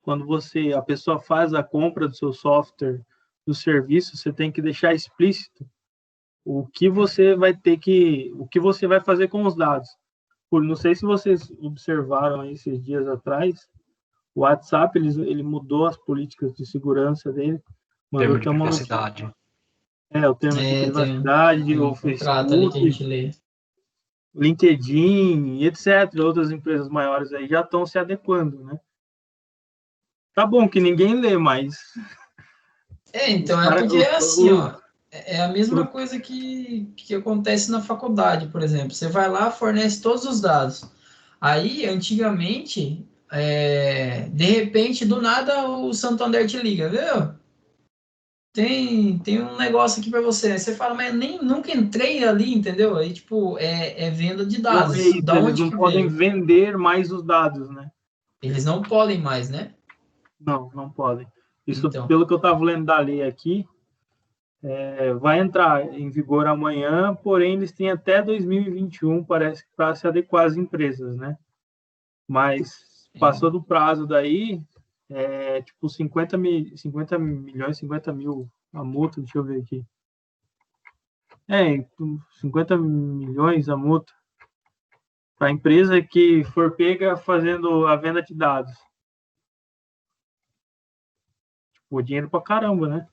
F: quando a pessoa faz a compra do seu software, do serviço, você tem que deixar explícito o que você vai fazer com os dados. Não sei se vocês observaram aí esses dias atrás, o WhatsApp ele mudou as políticas de segurança dele, mandou
A: Termo de
F: ter uma notícia.
A: privacidade.
F: O termo de privacidade,
B: tem um
F: o
B: contrato ali que a
F: Facebook,
B: gente lê.
F: LinkedIn, etc. Outras empresas maiores aí já estão se adequando, né? Tá bom que ninguém lê, mas
B: Então, porque é assim, ó, é a mesma coisa que acontece na faculdade, por exemplo. Você vai lá, fornece todos os dados. Aí, antigamente, de repente, do nada, o Santander te liga, viu? Tem um negócio aqui para você. Aí você fala, mas nunca entrei ali, entendeu? Aí, tipo, é venda de
F: não, é
B: dados.
F: isso,
B: Da
F: eles
B: onde
F: não
B: que
F: podem
B: veio?
F: vender mais os dados, né?
B: Eles não podem mais, né?
F: Não podem. Isso,
B: Então,
F: pelo que eu estava lendo da lei aqui, vai entrar em vigor amanhã, porém eles têm até 2021, parece, para se adequar às empresas, né? Mas passou do prazo daí, tipo 50 milhões, 50 mil a multa, deixa eu ver aqui. 50 milhões a multa. Para a empresa que for pega fazendo a venda de dados. Tipo, dinheiro pra caramba, né?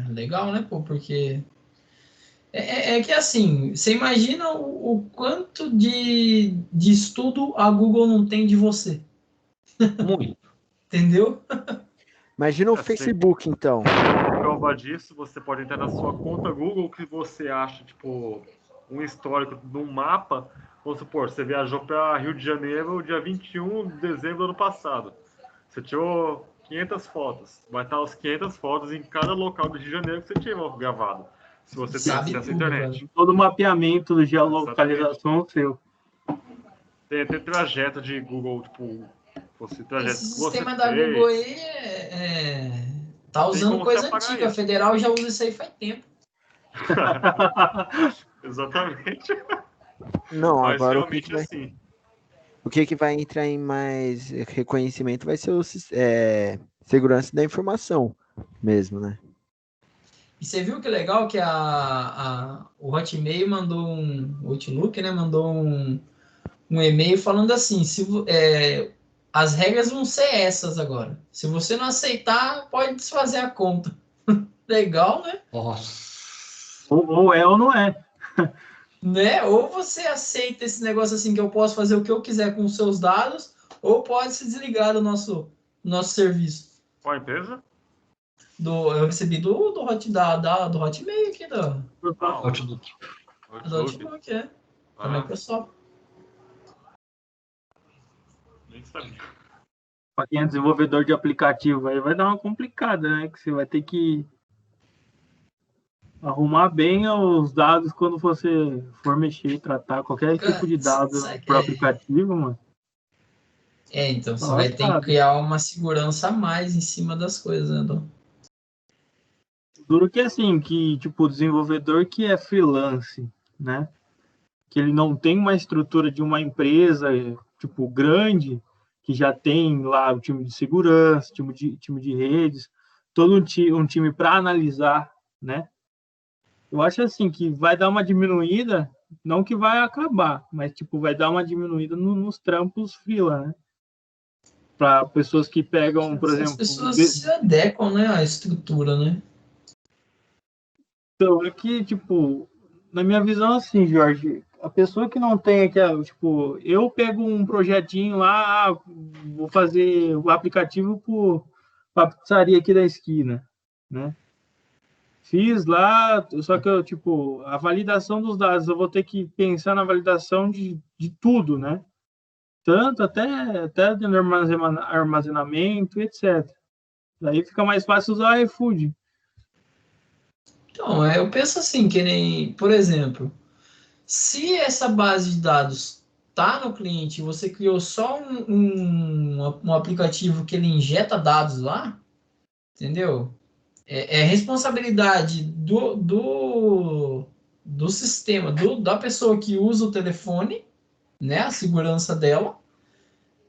B: Legal, né, pô? Porque é que assim, você imagina o quanto de estudo a Google não tem de você,
A: Muito.
B: entendeu?
D: Imagina o
E: Assim,
D: Facebook, então.
E: prova disso, você pode entrar na sua conta Google que você acha, tipo, um histórico de um mapa. Vamos supor, você viajou para Rio de Janeiro dia 21 de dezembro do ano passado. Você tirou 500 fotos. Vai estar as 500 fotos em cada local do Rio de Janeiro que você tirou gravado. Se você tem
B: Sabe
E: acesso à
B: tudo,
E: internet.
B: velho.
F: Todo o mapeamento de geolocalização seu.
E: Tem até trajeto de Google, tipo, trajeto
B: Esse
E: que você
B: sistema da Google
E: fez.
B: aí tá
E: Tem
B: usando
E: como
B: coisa
E: você apagar
B: antiga. A
E: isso.
B: Federal já usa isso aí faz tempo.
E: Exatamente.
D: Não,
E: Mas
D: agora
E: realmente assim.
D: o que que vai entrar em mais reconhecimento vai ser segurança da informação mesmo, né?
B: E você viu que legal que o Hotmail mandou o Outlook, né? Mandou um e-mail falando assim, as regras vão ser essas agora. Se você não aceitar, pode desfazer a conta. Legal, né?
A: Nossa.
F: Ou é ou não é.
B: Né? Ou você aceita esse negócio assim que eu posso fazer o que eu quiser com os seus dados, ou pode se desligar do nosso serviço.
E: Qual a empresa?
B: Eu recebi do Hotmail aqui,
A: Outlook.
B: do Outlook, da
E: Ah,
B: Microsoft.
E: nem sabia.
F: Para quem é desenvolvedor de aplicativo, aí vai dar uma complicada, né? Que você vai ter que arrumar bem os dados quando você for mexer, tratar qualquer tipo de dado para o aplicativo, mano.
B: Então você vai ter que criar uma segurança a mais em cima das coisas, né, Dom?
F: Duro que assim, que tipo, o desenvolvedor que é freelance, né? Que ele não tem uma estrutura de uma empresa, tipo, grande, que já tem lá o time de segurança, time de redes, todo um time para analisar, né? Eu acho assim que vai dar uma diminuída, não que vai acabar, mas tipo, vai dar uma diminuída nos trampos freela, né? Para pessoas que pegam, por exemplo,
B: as pessoas se adequam, né, à estrutura, né?
F: então, é que, tipo, na minha visão, assim, Jorge, a pessoa que não tem aquela, tipo, eu pego um projetinho lá, vou fazer o aplicativo para a pizzaria aqui da esquina, né? Fiz lá, só que eu, tipo, a validação dos dados, eu vou ter que pensar na validação de tudo, né? Tanto até de armazenamento, etc. Daí fica mais fácil usar o iFood.
B: Então, eu penso assim, que nem, por exemplo, se essa base de dados tá no cliente e você criou só um aplicativo que ele injeta dados lá, entendeu? É responsabilidade do sistema, da pessoa que usa o telefone, né? A segurança dela,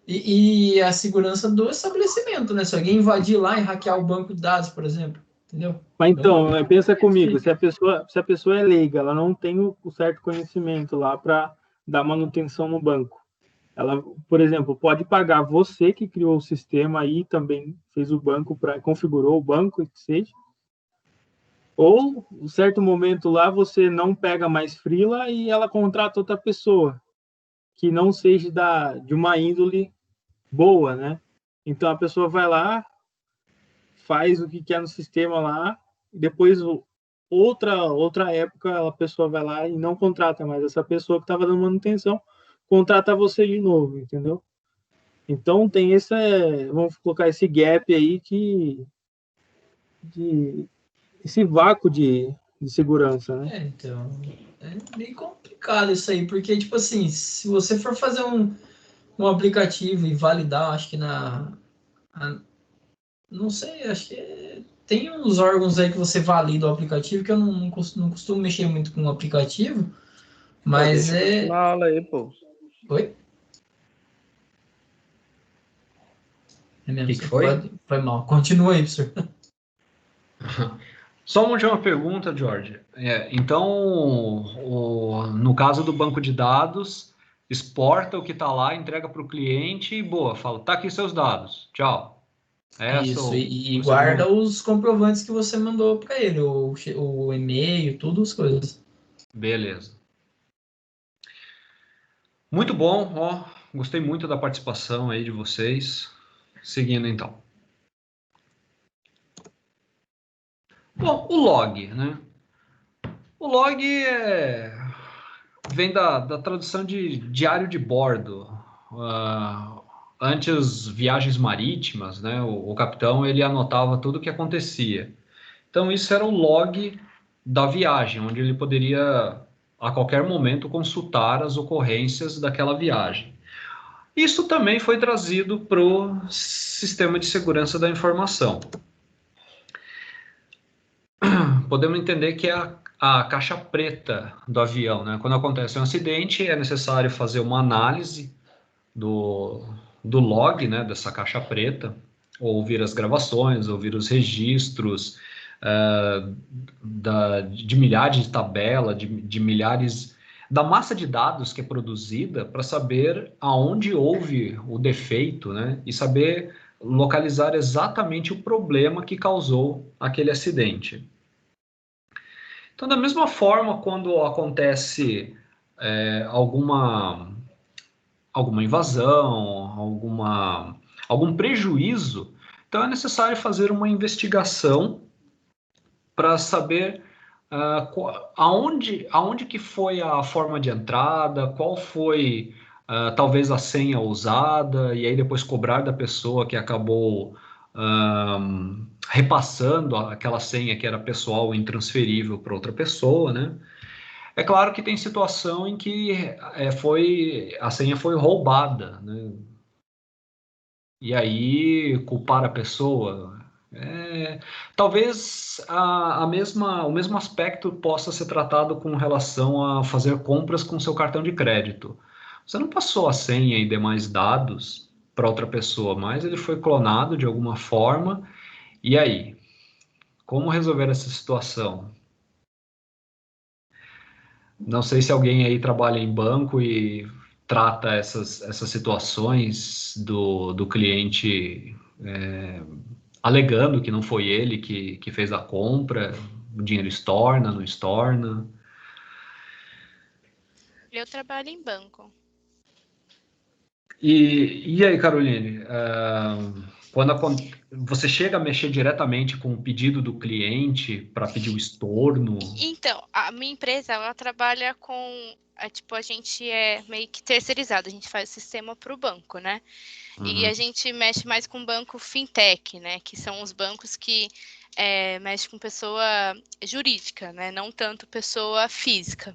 B: e a segurança do estabelecimento, né? Se alguém invadir lá e hackear o banco de dados, por exemplo, entendeu?
F: Mas então, pensa comigo, se a pessoa é leiga, ela não tem o certo conhecimento lá para dar manutenção no banco. Ela, por exemplo, pode pagar você que criou o sistema aí, também fez o banco, configurou o banco, que seja. Ou, em certo momento lá, você não pega mais freela e ela contrata outra pessoa, que não seja de uma índole boa, né? Então, a pessoa vai lá, faz o que quer no sistema lá, e depois outra época a pessoa vai lá e não contrata mais essa pessoa que estava dando manutenção, contrata você de novo, entendeu? Então tem vamos colocar esse gap aí esse vácuo de segurança, né?
B: Então, é meio complicado isso aí, porque, tipo assim, se você for fazer um aplicativo e validar, acho que não sei, acho que tem uns órgãos aí que você valida o aplicativo, que eu não costumo mexer muito com o aplicativo, mas
G: deixa na aula aí, pô.
B: Oi? É mesmo,
A: Que foi?
B: Foi mal. Continua aí, professor.
A: Só uma última pergunta, Jorge. Então, no caso do banco de dados, exporta o que está lá, entrega para o cliente e boa, fala, tá aqui seus dados, tchau.
B: Isso, e guarda os comprovantes que você mandou para ele, o e-mail, tudo as coisas.
A: Beleza. Muito bom, ó, gostei muito da participação aí de vocês. Seguindo então. Bom, o log, né? O log vem da tradução de diário de bordo. Antes viagens marítimas, né? O capitão ele anotava tudo o que acontecia. Então isso era o log da viagem, onde ele poderia a qualquer momento consultar as ocorrências daquela viagem. Isso também foi trazido para o sistema de segurança da informação. Podemos entender que é a caixa preta do avião, né? Quando acontece um acidente, é necessário fazer uma análise do log, né, dessa caixa preta, ouvir as gravações, ouvir os registros de milhares de tabelas, de milhares da massa de dados que é produzida para saber aonde houve o defeito, né, e saber localizar exatamente o problema que causou aquele acidente. Então, da mesma forma, quando acontece alguma invasão, algum prejuízo, então é necessário fazer uma investigação para saber aonde que foi a forma de entrada, qual foi talvez a senha usada, e aí depois cobrar da pessoa que acabou repassando aquela senha que era pessoal e intransferível para outra pessoa, né? É claro que tem situação em que a senha foi roubada, né? E aí culpar a pessoa. Talvez o mesmo aspecto possa ser tratado com relação a fazer compras com seu cartão de crédito. Você não passou a senha e demais dados para outra pessoa, mas ele foi clonado de alguma forma. E aí? Como resolver essa situação? Não sei se alguém aí trabalha em banco e trata essas situações do cliente alegando que não foi ele que fez a compra, o dinheiro estorna, não estorna.
C: Eu trabalho em banco.
A: E aí, Caroline, quando você chega a mexer diretamente com o pedido do cliente para pedir o estorno?
C: Então, a minha empresa, ela trabalha com, a gente é meio que terceirizado, a gente faz o sistema para o banco, né? E a gente mexe mais com banco fintech, né? Que são os bancos que mexem com pessoa jurídica, né? Não tanto pessoa física.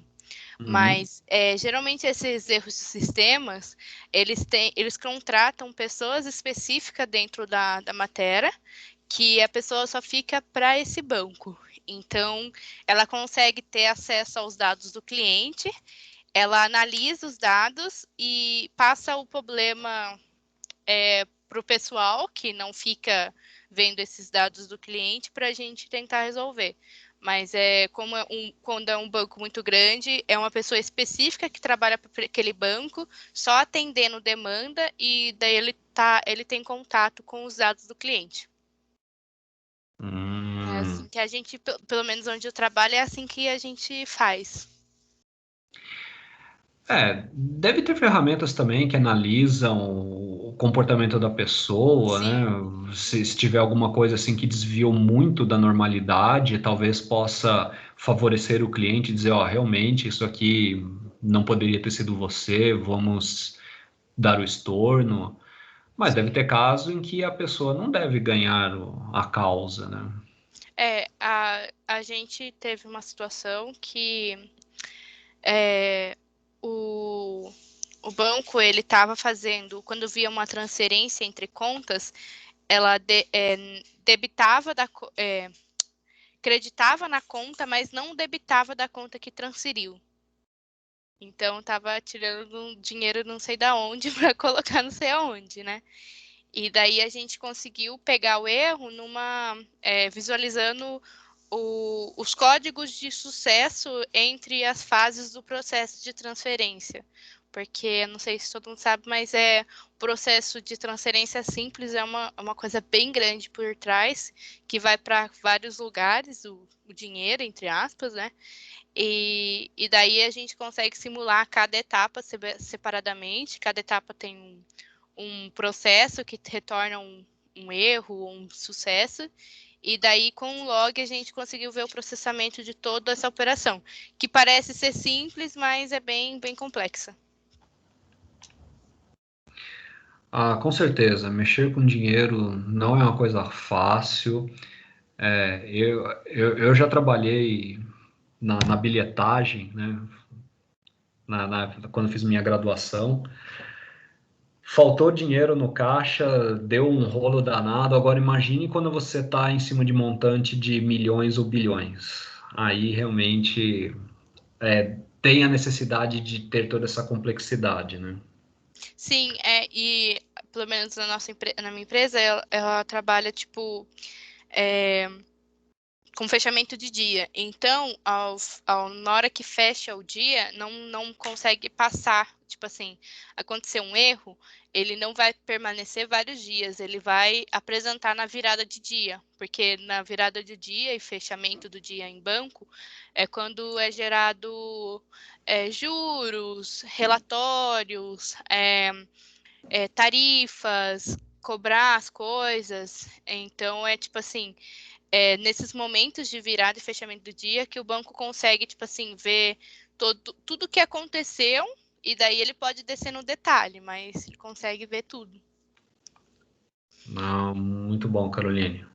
C: Mas geralmente esses erros de sistemas, eles contratam pessoas específicas dentro da matéria, que a pessoa só fica para esse banco. Então, ela consegue ter acesso aos dados do cliente, ela analisa os dados e passa o problema para o pessoal que não fica vendo esses dados do cliente para a gente tentar resolver. Mas quando é um banco muito grande, é uma pessoa específica que trabalha para aquele banco, só atendendo demanda, e daí ele tem contato com os dados do cliente. É assim que a gente, pelo menos onde eu trabalho, é assim que a gente faz.
A: Deve ter ferramentas também que analisam o comportamento da pessoa, né? Se tiver alguma coisa assim que desviou muito da normalidade, talvez possa favorecer o cliente e dizer, ó, realmente isso aqui não poderia ter sido você, vamos dar o estorno. Mas deve ter caso em que a pessoa não deve ganhar a causa, né?
C: A gente teve uma situação que o banco ele estava fazendo, quando via uma transferência entre contas, ela debitava creditava na conta, mas não debitava da conta que transferiu. Então estava tirando dinheiro não sei da onde para colocar não sei aonde, né? E daí a gente conseguiu pegar o erro visualizando os códigos de sucesso entre as fases do processo de transferência. porque eu não sei se todo mundo sabe, mas o processo de transferência simples é uma coisa bem grande por trás, que vai para vários lugares, o dinheiro, entre aspas, né? E daí a gente consegue simular cada etapa separadamente, cada etapa tem um processo que retorna um erro, um sucesso, e daí com o log a gente conseguiu ver o processamento de toda essa operação, que parece ser simples, mas é bem complexa.
A: Com certeza, mexer com dinheiro não é uma coisa fácil. Eu já trabalhei na bilhetagem, né? Quando fiz minha graduação. Faltou dinheiro no caixa, deu um rolo danado. Agora imagine quando você está em cima de montante de milhões ou bilhões. Aí realmente tem a necessidade de ter toda essa complexidade, né?
C: Sim, e pelo menos na minha empresa, ela trabalha tipo com fechamento de dia. Então, na hora que fecha o dia, não consegue passar. Tipo assim, aconteceu um erro, ele não vai permanecer vários dias, ele vai apresentar na virada de dia, porque na virada de dia e fechamento do dia em banco é quando é gerado juros, relatórios, tarifas, cobrar as coisas. Então, tipo assim, nesses momentos de virada e fechamento do dia que o banco consegue, tipo assim, ver tudo que aconteceu e daí ele pode descer no detalhe, mas ele consegue ver tudo.
A: Muito bom, Caroline.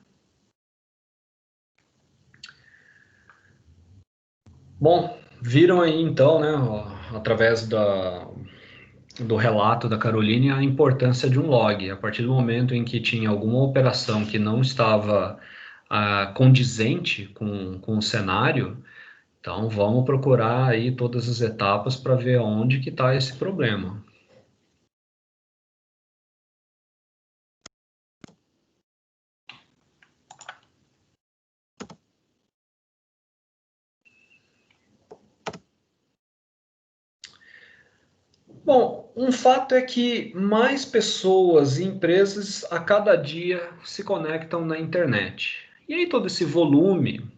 A: Bom, viram aí então, né, através do relato da Caroline, a importância de um log. A partir do momento em que tinha alguma operação que não estava condizente com o cenário, então vamos procurar aí todas as etapas para ver onde que está esse problema. Bom, um fato é que mais pessoas e empresas a cada dia se conectam na internet. E aí todo esse volume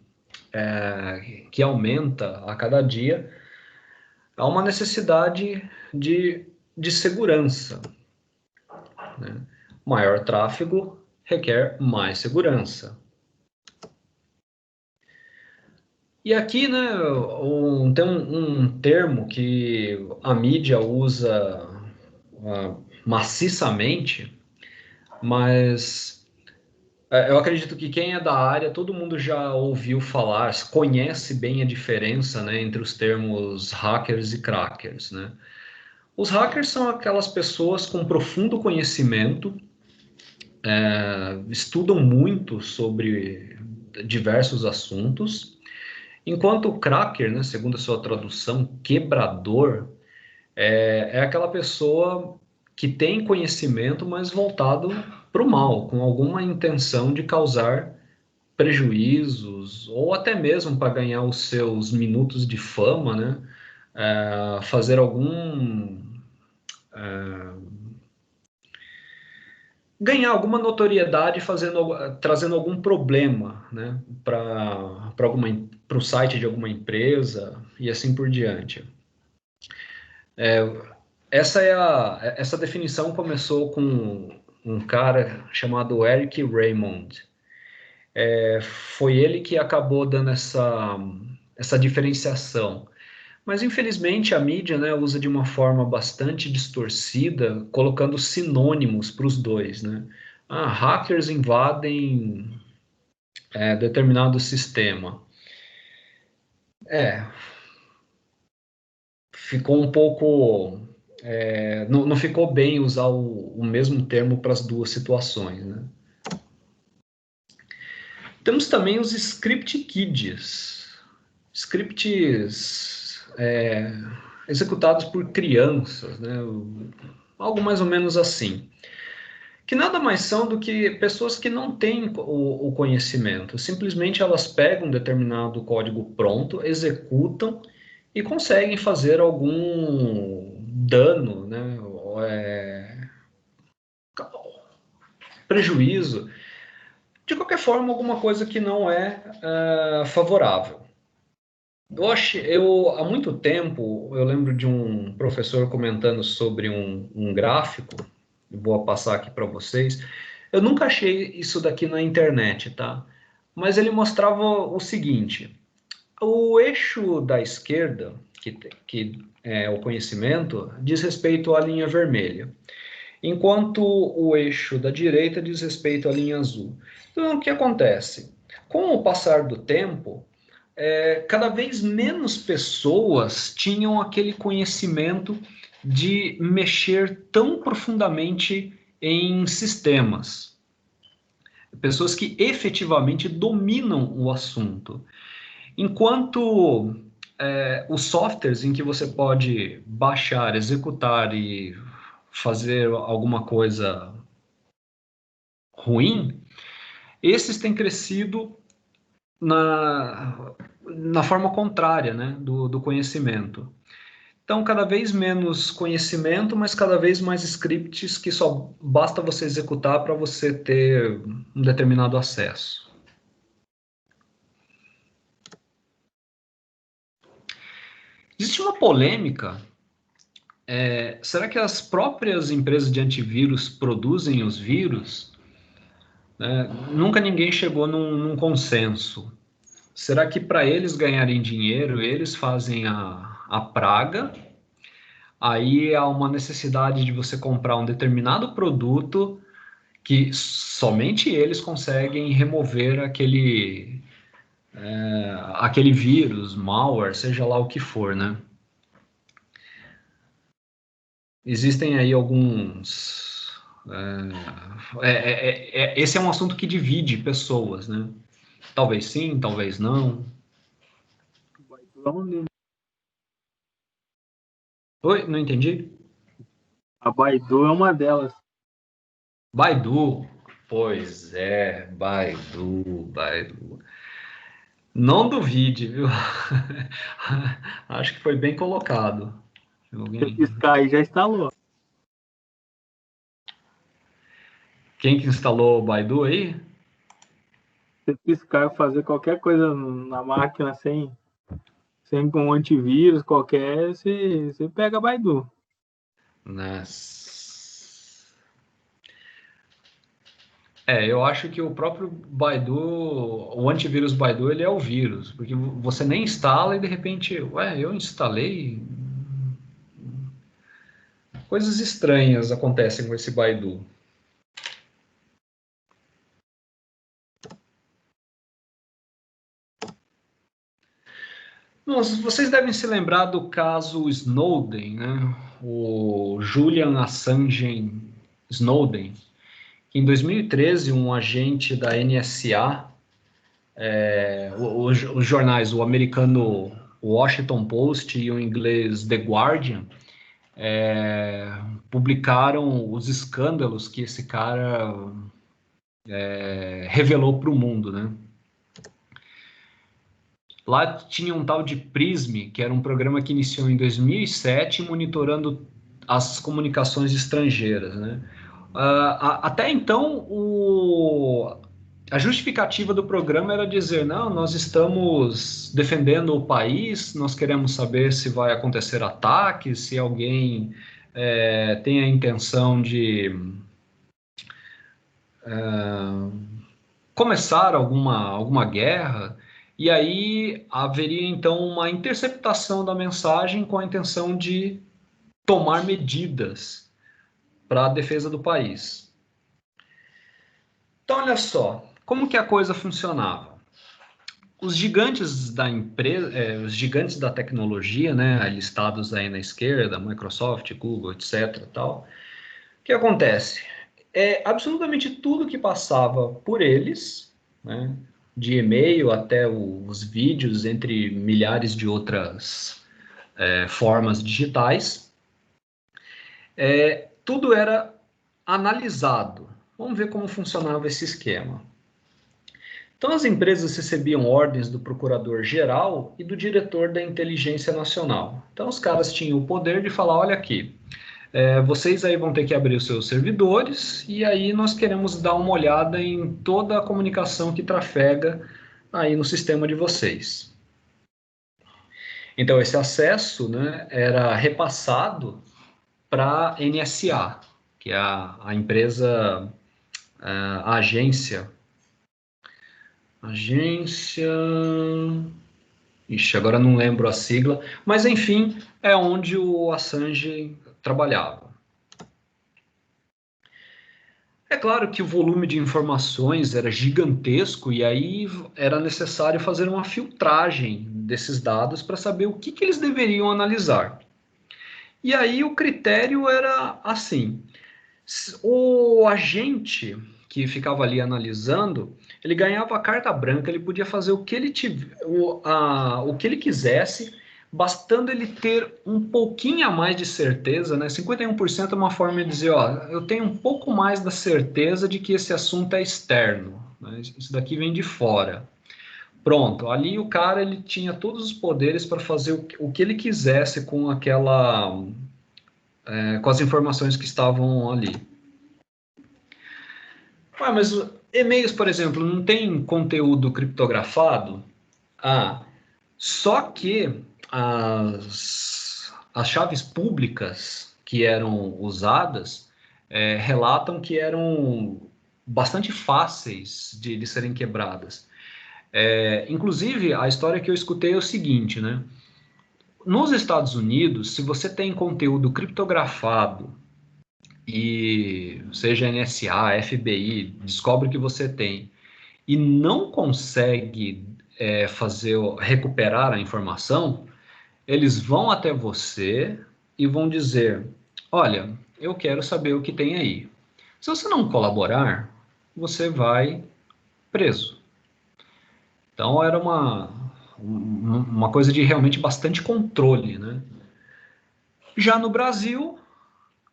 A: que aumenta a cada dia, há uma necessidade de segurança, né? Maior tráfego requer mais segurança. E aqui, né, tem um termo que a mídia usa maciçamente, mas eu acredito que quem é da área, todo mundo já ouviu falar, conhece bem a diferença, né, entre os termos hackers e crackers, né? Os hackers são aquelas pessoas com profundo conhecimento, estudam muito sobre diversos assuntos, enquanto o cracker, né, segundo a sua tradução, quebrador, é aquela pessoa que tem conhecimento, mas voltado para o mal, com alguma intenção de causar prejuízos, ou até mesmo para ganhar os seus minutos de fama, né? Fazer ganhar alguma notoriedade trazendo algum problema, né, para o site de alguma empresa e assim por diante. Essa definição começou com um cara chamado Eric Raymond. Foi ele que acabou dando essa diferenciação. Mas, infelizmente, a mídia, né, usa de uma forma bastante distorcida, colocando sinônimos para os dois, né? Hackers invadem determinado sistema. Ficou um pouco... não ficou bem usar o mesmo termo para as duas situações, né? Temos também os script kids. Scripts executados por crianças, né? Algo mais ou menos assim. Que nada mais são do que pessoas que não têm o conhecimento. Simplesmente elas pegam um determinado código pronto, executam e conseguem fazer algum dano, né, prejuízo, de qualquer forma, alguma coisa que não é favorável. Há muito tempo, eu lembro de um professor comentando sobre um gráfico, vou passar aqui para vocês. Eu nunca achei isso daqui na internet, tá? Mas ele mostrava o seguinte: o eixo da esquerda, que é o conhecimento, diz respeito à linha vermelha, enquanto o eixo da direita diz respeito à linha azul. Então, o que acontece? Com o passar do tempo, cada vez menos pessoas tinham aquele conhecimento de mexer tão profundamente em sistemas. Pessoas que efetivamente dominam o assunto. Enquanto os softwares em que você pode baixar, executar e fazer alguma coisa ruim, esses têm crescido na forma contrária, né, do conhecimento. Então, cada vez menos conhecimento, mas cada vez mais scripts que só basta você executar para você ter um determinado acesso. Existe uma polêmica. Será que as próprias empresas de antivírus produzem os vírus? Nunca ninguém chegou num consenso. Será que para eles ganharem dinheiro, eles fazem a praga? Aí há uma necessidade de você comprar um determinado produto que somente eles conseguem remover aquele vírus, malware, seja lá o que for, né? Existem aí alguns... esse é um assunto que divide pessoas, né? Talvez sim, talvez não. Oi, não entendi?
F: A Baidu é uma delas.
A: Baidu. Pois é, Baidu. Não duvide, viu? Acho que foi bem colocado.
F: Sky já instalou.
A: Quem que instalou o Baidu aí?
F: Se piscar e fazer qualquer coisa na máquina sem um antivírus qualquer, você pega Baidu.
A: Nossa. Eu acho que o próprio Baidu, o antivírus Baidu, ele é o vírus, porque você nem instala e de repente, eu instalei. Coisas estranhas acontecem com esse Baidu. Vocês devem se lembrar do caso Snowden, né? O Julian Assange Snowden, que em 2013 um agente da NSA, os jornais, o americano Washington Post e o inglês The Guardian, publicaram os escândalos que esse cara revelou para o mundo, né? Lá tinha um tal de PRISM, que era um programa que iniciou em 2007, monitorando as comunicações estrangeiras, né? Até então, a justificativa do programa era dizer, não, nós estamos defendendo o país, nós queremos saber se vai acontecer ataque, se alguém tem a intenção de começar alguma guerra, e aí haveria então uma interceptação da mensagem com a intenção de tomar medidas para a defesa do país. Então, olha só, como que a coisa funcionava? Os gigantes da empresa, os gigantes da tecnologia, né, listados aí na esquerda, Microsoft, Google, etc. Tal, o que acontece? Absolutamente tudo que passava por eles, né, de e-mail até os vídeos, entre milhares de outras formas digitais, tudo era analisado. Vamos ver como funcionava esse esquema. Então, as empresas recebiam ordens do procurador-geral e do diretor da Inteligência Nacional. Então, os caras tinham o poder de falar, olha aqui, vocês aí vão ter que abrir os seus servidores e aí nós queremos dar uma olhada em toda a comunicação que trafega aí no sistema de vocês. Então, esse acesso, né, era repassado para a NSA, que é a empresa, a agência. Ixi, agora não lembro a sigla, mas enfim, é onde o Assange trabalhava. É claro que o volume de informações era gigantesco e aí era necessário fazer uma filtragem desses dados para saber o que eles deveriam analisar. E aí o critério era assim: o agente que ficava ali analisando, ele ganhava a carta branca, ele podia fazer o que ele quisesse, bastando ele ter um pouquinho a mais de certeza, né? 51% é uma forma de dizer, ó, eu tenho um pouco mais da certeza de que esse assunto é externo, né? Isso daqui vem de fora. Pronto, ali o cara ele tinha todos os poderes para fazer o que ele quisesse com com as informações que estavam ali. Mas e-mails, por exemplo, não tem conteúdo criptografado? Só que as chaves públicas que eram usadas relatam que eram bastante fáceis de serem quebradas. Inclusive, a história que eu escutei é o seguinte, né? Nos Estados Unidos, se você tem conteúdo criptografado e seja NSA, FBI, descobre que você tem e não consegue recuperar a informação, eles vão até você e vão dizer, olha, eu quero saber o que tem aí. Se você não colaborar, você vai preso. Então era uma coisa de realmente bastante controle, né? Já no Brasil,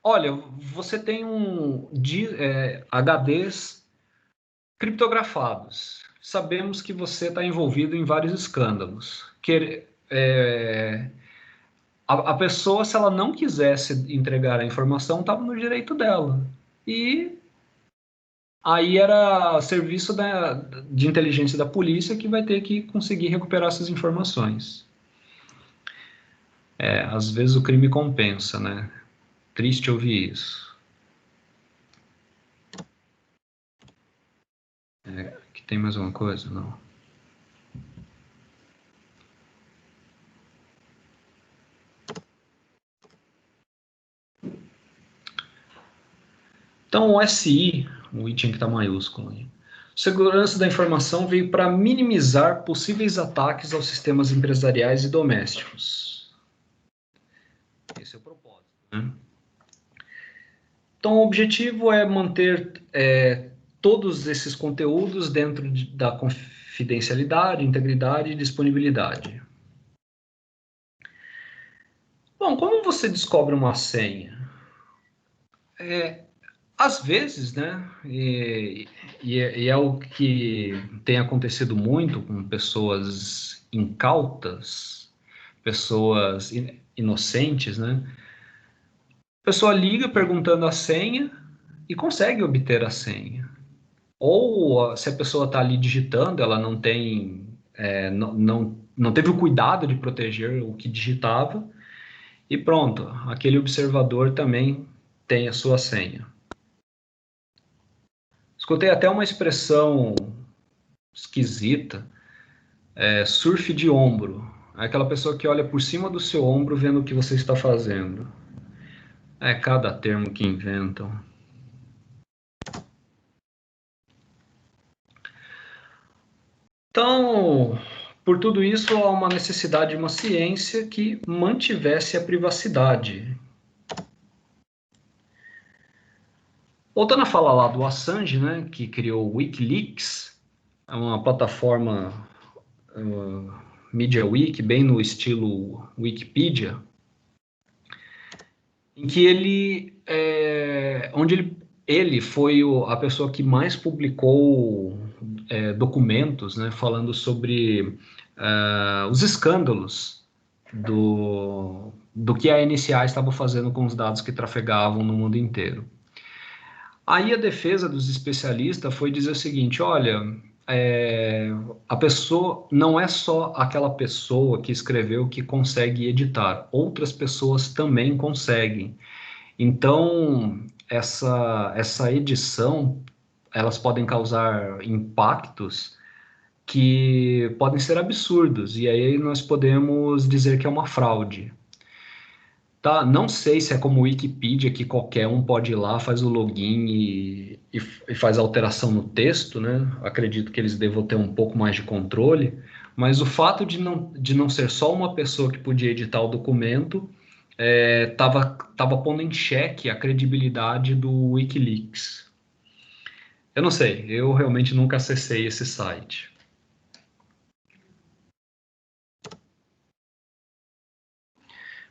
A: olha, você tem HDs criptografados. Sabemos que você está envolvido em vários escândalos. A pessoa, se ela não quisesse entregar a informação, estava no direito dela. E aí era serviço de inteligência da polícia que vai ter que conseguir recuperar essas informações. Às vezes o crime compensa, né? Triste ouvir isso. Que tem mais alguma coisa? Não. Então, o SI, o I tinha que estar maiúsculo aí. Segurança da informação veio para minimizar possíveis ataques aos sistemas empresariais e domésticos. Esse é o propósito, né? Então, o objetivo é manter todos esses conteúdos dentro da confidencialidade, integridade e disponibilidade. Bom, como você descobre uma senha? Às vezes, né, e é o que tem acontecido muito com pessoas incautas, pessoas inocentes, né? A pessoa liga perguntando a senha e consegue obter a senha. Ou se a pessoa está ali digitando, ela não tem, não teve o cuidado de proteger o que digitava, e pronto, aquele observador também tem a sua senha. Escutei até uma expressão esquisita, surf de ombro. É aquela pessoa que olha por cima do seu ombro vendo o que você está fazendo. É cada termo que inventam. Então, por tudo isso, há uma necessidade de uma ciência que mantivesse a privacidade. Voltando a falar lá do Assange, né, que criou o Wikileaks, é uma plataforma MediaWiki, bem no estilo Wikipedia, em que onde ele foi a pessoa que mais publicou documentos, né, falando sobre os escândalos do que a NSA estava fazendo com os dados que trafegavam no mundo inteiro. Aí a defesa dos especialistas foi dizer o seguinte: olha, a pessoa não é só aquela pessoa que escreveu que consegue editar, outras pessoas também conseguem. Então, essa edição, elas podem causar impactos que podem ser absurdos, e aí nós podemos dizer que é uma fraude. Tá, não sei se é como o Wikipedia, que qualquer um pode ir lá, faz o login e faz alteração no texto, né? Acredito que eles devam ter um pouco mais de controle, mas o fato de não ser só uma pessoa que podia editar o documento tava pondo em xeque a credibilidade do Wikileaks. Eu não sei, eu realmente nunca acessei esse site.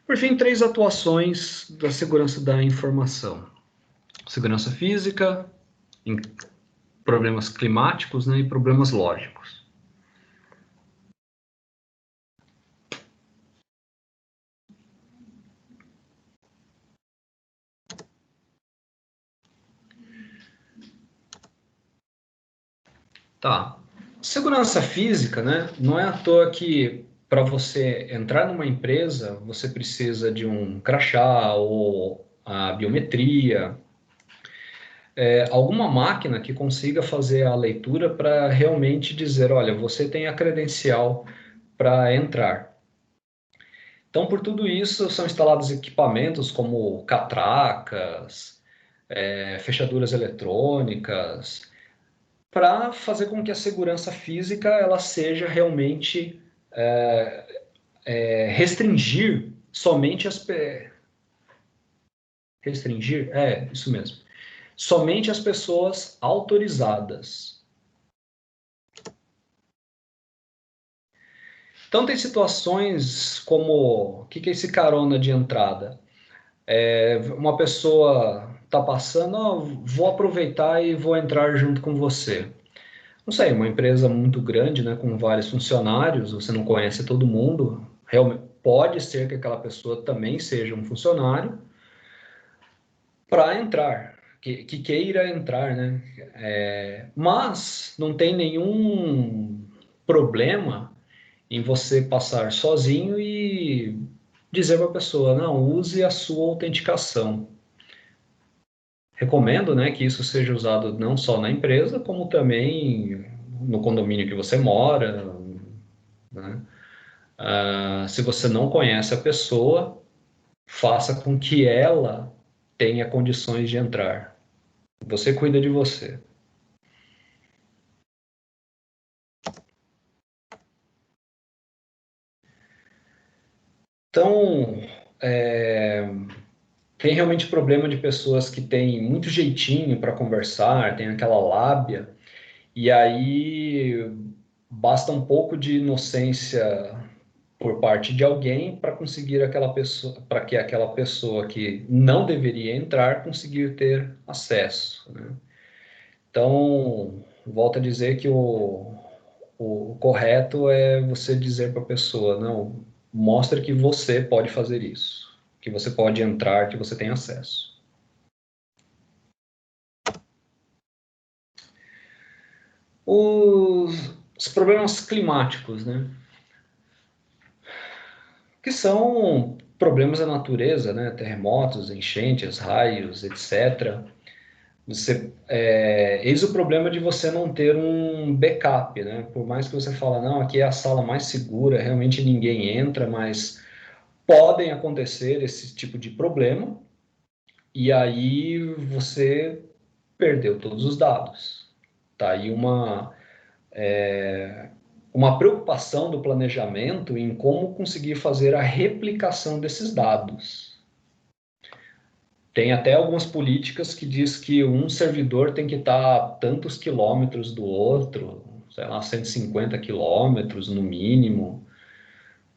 A: Por fim, 3 atuações da segurança da informação: segurança física, problemas climáticos, né, e problemas lógicos. Tá. Segurança física, né, não é à toa que para você entrar numa empresa, você precisa de um crachá ou a biometria, alguma máquina que consiga fazer a leitura para realmente dizer, olha, você tem a credencial para entrar. Então, por tudo isso, são instalados equipamentos como catracas, fechaduras eletrônicas, para fazer com que a segurança física ela seja realmente restringir somente restringir, isso mesmo, somente as pessoas autorizadas. Então tem situações como, o que é esse carona de entrada? Uma pessoa está passando, vou aproveitar e vou entrar junto com você. Não sei, uma empresa muito grande, né, com vários funcionários, você não conhece todo mundo, realmente pode ser que aquela pessoa também seja um funcionário para entrar, que queira entrar, né? Mas não tem nenhum problema em você passar sozinho e dizer para a pessoa, não, use a sua autenticação. Recomendo, né, que isso seja usado não só na empresa, como também no condomínio que você mora, né? Se você não conhece a pessoa, faça com que ela tenha condições de entrar. Você cuida de você. Então, tem realmente problema de pessoas que têm muito jeitinho para conversar, tem aquela lábia, e aí basta um pouco de inocência por parte de alguém para conseguir aquela pessoa, para que aquela pessoa que não deveria entrar conseguir ter acesso, né? Então, volto a dizer que o correto é você dizer para a pessoa, não, mostra que você pode fazer isso, que você pode entrar, que você tem acesso. Os problemas climáticos, né? Que são problemas da natureza, né? Terremotos, enchentes, raios, etc. Eis o problema de você não ter um backup, né? Por mais que você fale, não, aqui é a sala mais segura, realmente ninguém entra, mas podem acontecer esse tipo de problema e aí você perdeu todos os dados. Tá aí uma preocupação do planejamento em como conseguir fazer a replicação desses dados. Tem até algumas políticas que diz que um servidor tem que estar a tantos quilômetros do outro, sei lá, 150 quilômetros no mínimo,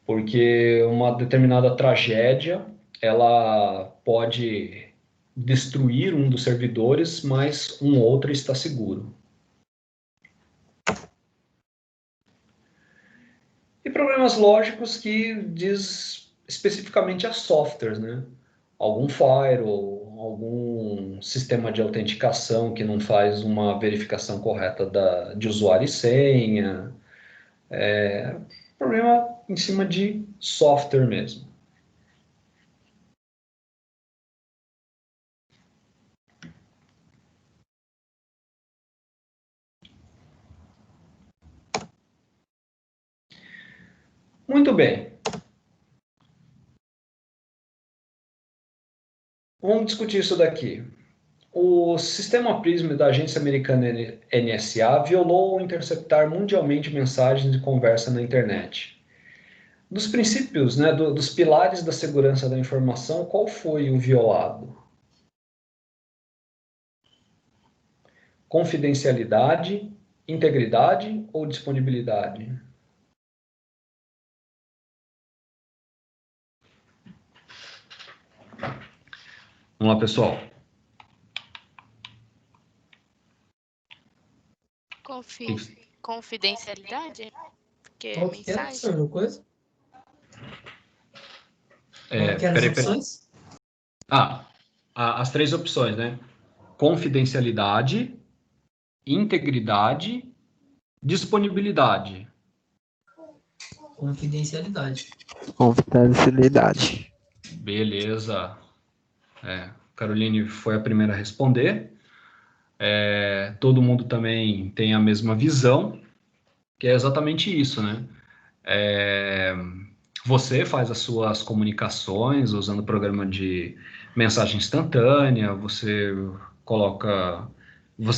A: porque uma determinada tragédia, ela pode destruir um dos servidores, mas um outro está seguro. problemas lógicos que diz especificamente a softwares, né? Algum firewall, algum sistema de autenticação que não faz uma verificação correta de usuário e senha. Problema em cima de software mesmo. Muito bem. Vamos discutir isso daqui. O sistema PRISM da agência americana NSA violou ou interceptar mundialmente mensagens de conversa na internet. Dos princípios, né, dos pilares da segurança da informação, qual foi o violado? Confidencialidade, integridade ou disponibilidade? Vamos lá, pessoal.
C: Confidencialidade? Porque
B: Qual que é,
C: mensagem.
B: professor? Coisa?
A: Peraí,
B: as opções?
A: As 3 opções, né? Confidencialidade, integridade, disponibilidade.
B: Confidencialidade.
D: Confidencialidade.
A: Beleza. Caroline foi a primeira a responder. Todo mundo também tem a mesma visão, que é exatamente isso, né? Você faz as suas comunicações usando o programa de mensagem instantânea, você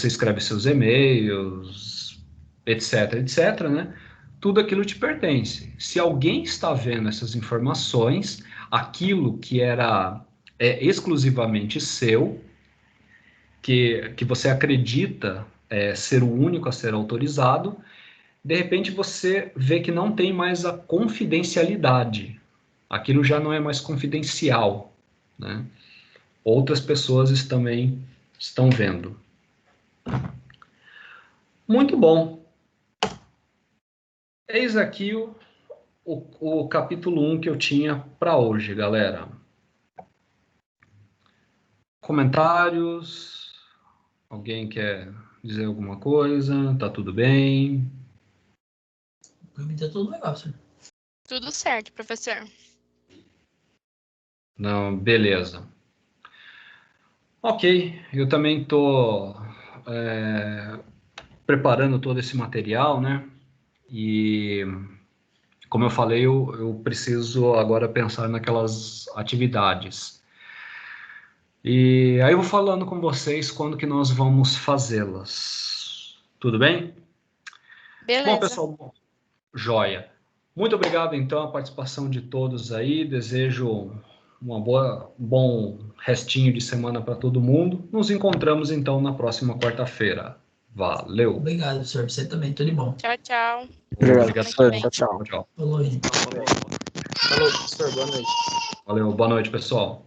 A: escreve seus e-mails, etc, etc, né? Tudo aquilo te pertence. Se alguém está vendo essas informações, aquilo que era exclusivamente seu, que você acredita ser o único a ser autorizado, de repente você vê que não tem mais a confidencialidade. Aquilo já não é mais confidencial, né? Outras pessoas também estão vendo. Muito bom. Eis aqui o capítulo 1 que eu tinha para hoje, galera. Comentários? Alguém quer dizer alguma coisa? Tá tudo bem?
B: Para mim tá tudo legal, senhor.
C: Tudo certo, professor.
A: Não, beleza. Ok, eu também estou preparando todo esse material, né? E, como eu falei, eu preciso agora pensar naquelas atividades. E aí eu vou falando com vocês quando que nós vamos fazê-las. Tudo bem?
C: Beleza.
A: Bom, pessoal, joia. Muito obrigado, então, a participação de todos aí. Desejo bom restinho de semana para todo mundo. Nos encontramos, então, na próxima quarta-feira. Valeu.
B: Obrigado, senhor. Você também, tudo de bom.
C: Tchau, tchau.
D: Obrigado,
A: Obrigado.
D: professor.
C: bem.
D: Tchau, tchau.
A: Tchau.
B: Falou, gente.
D: Falou, professor. Boa noite.
A: Valeu, boa noite, pessoal.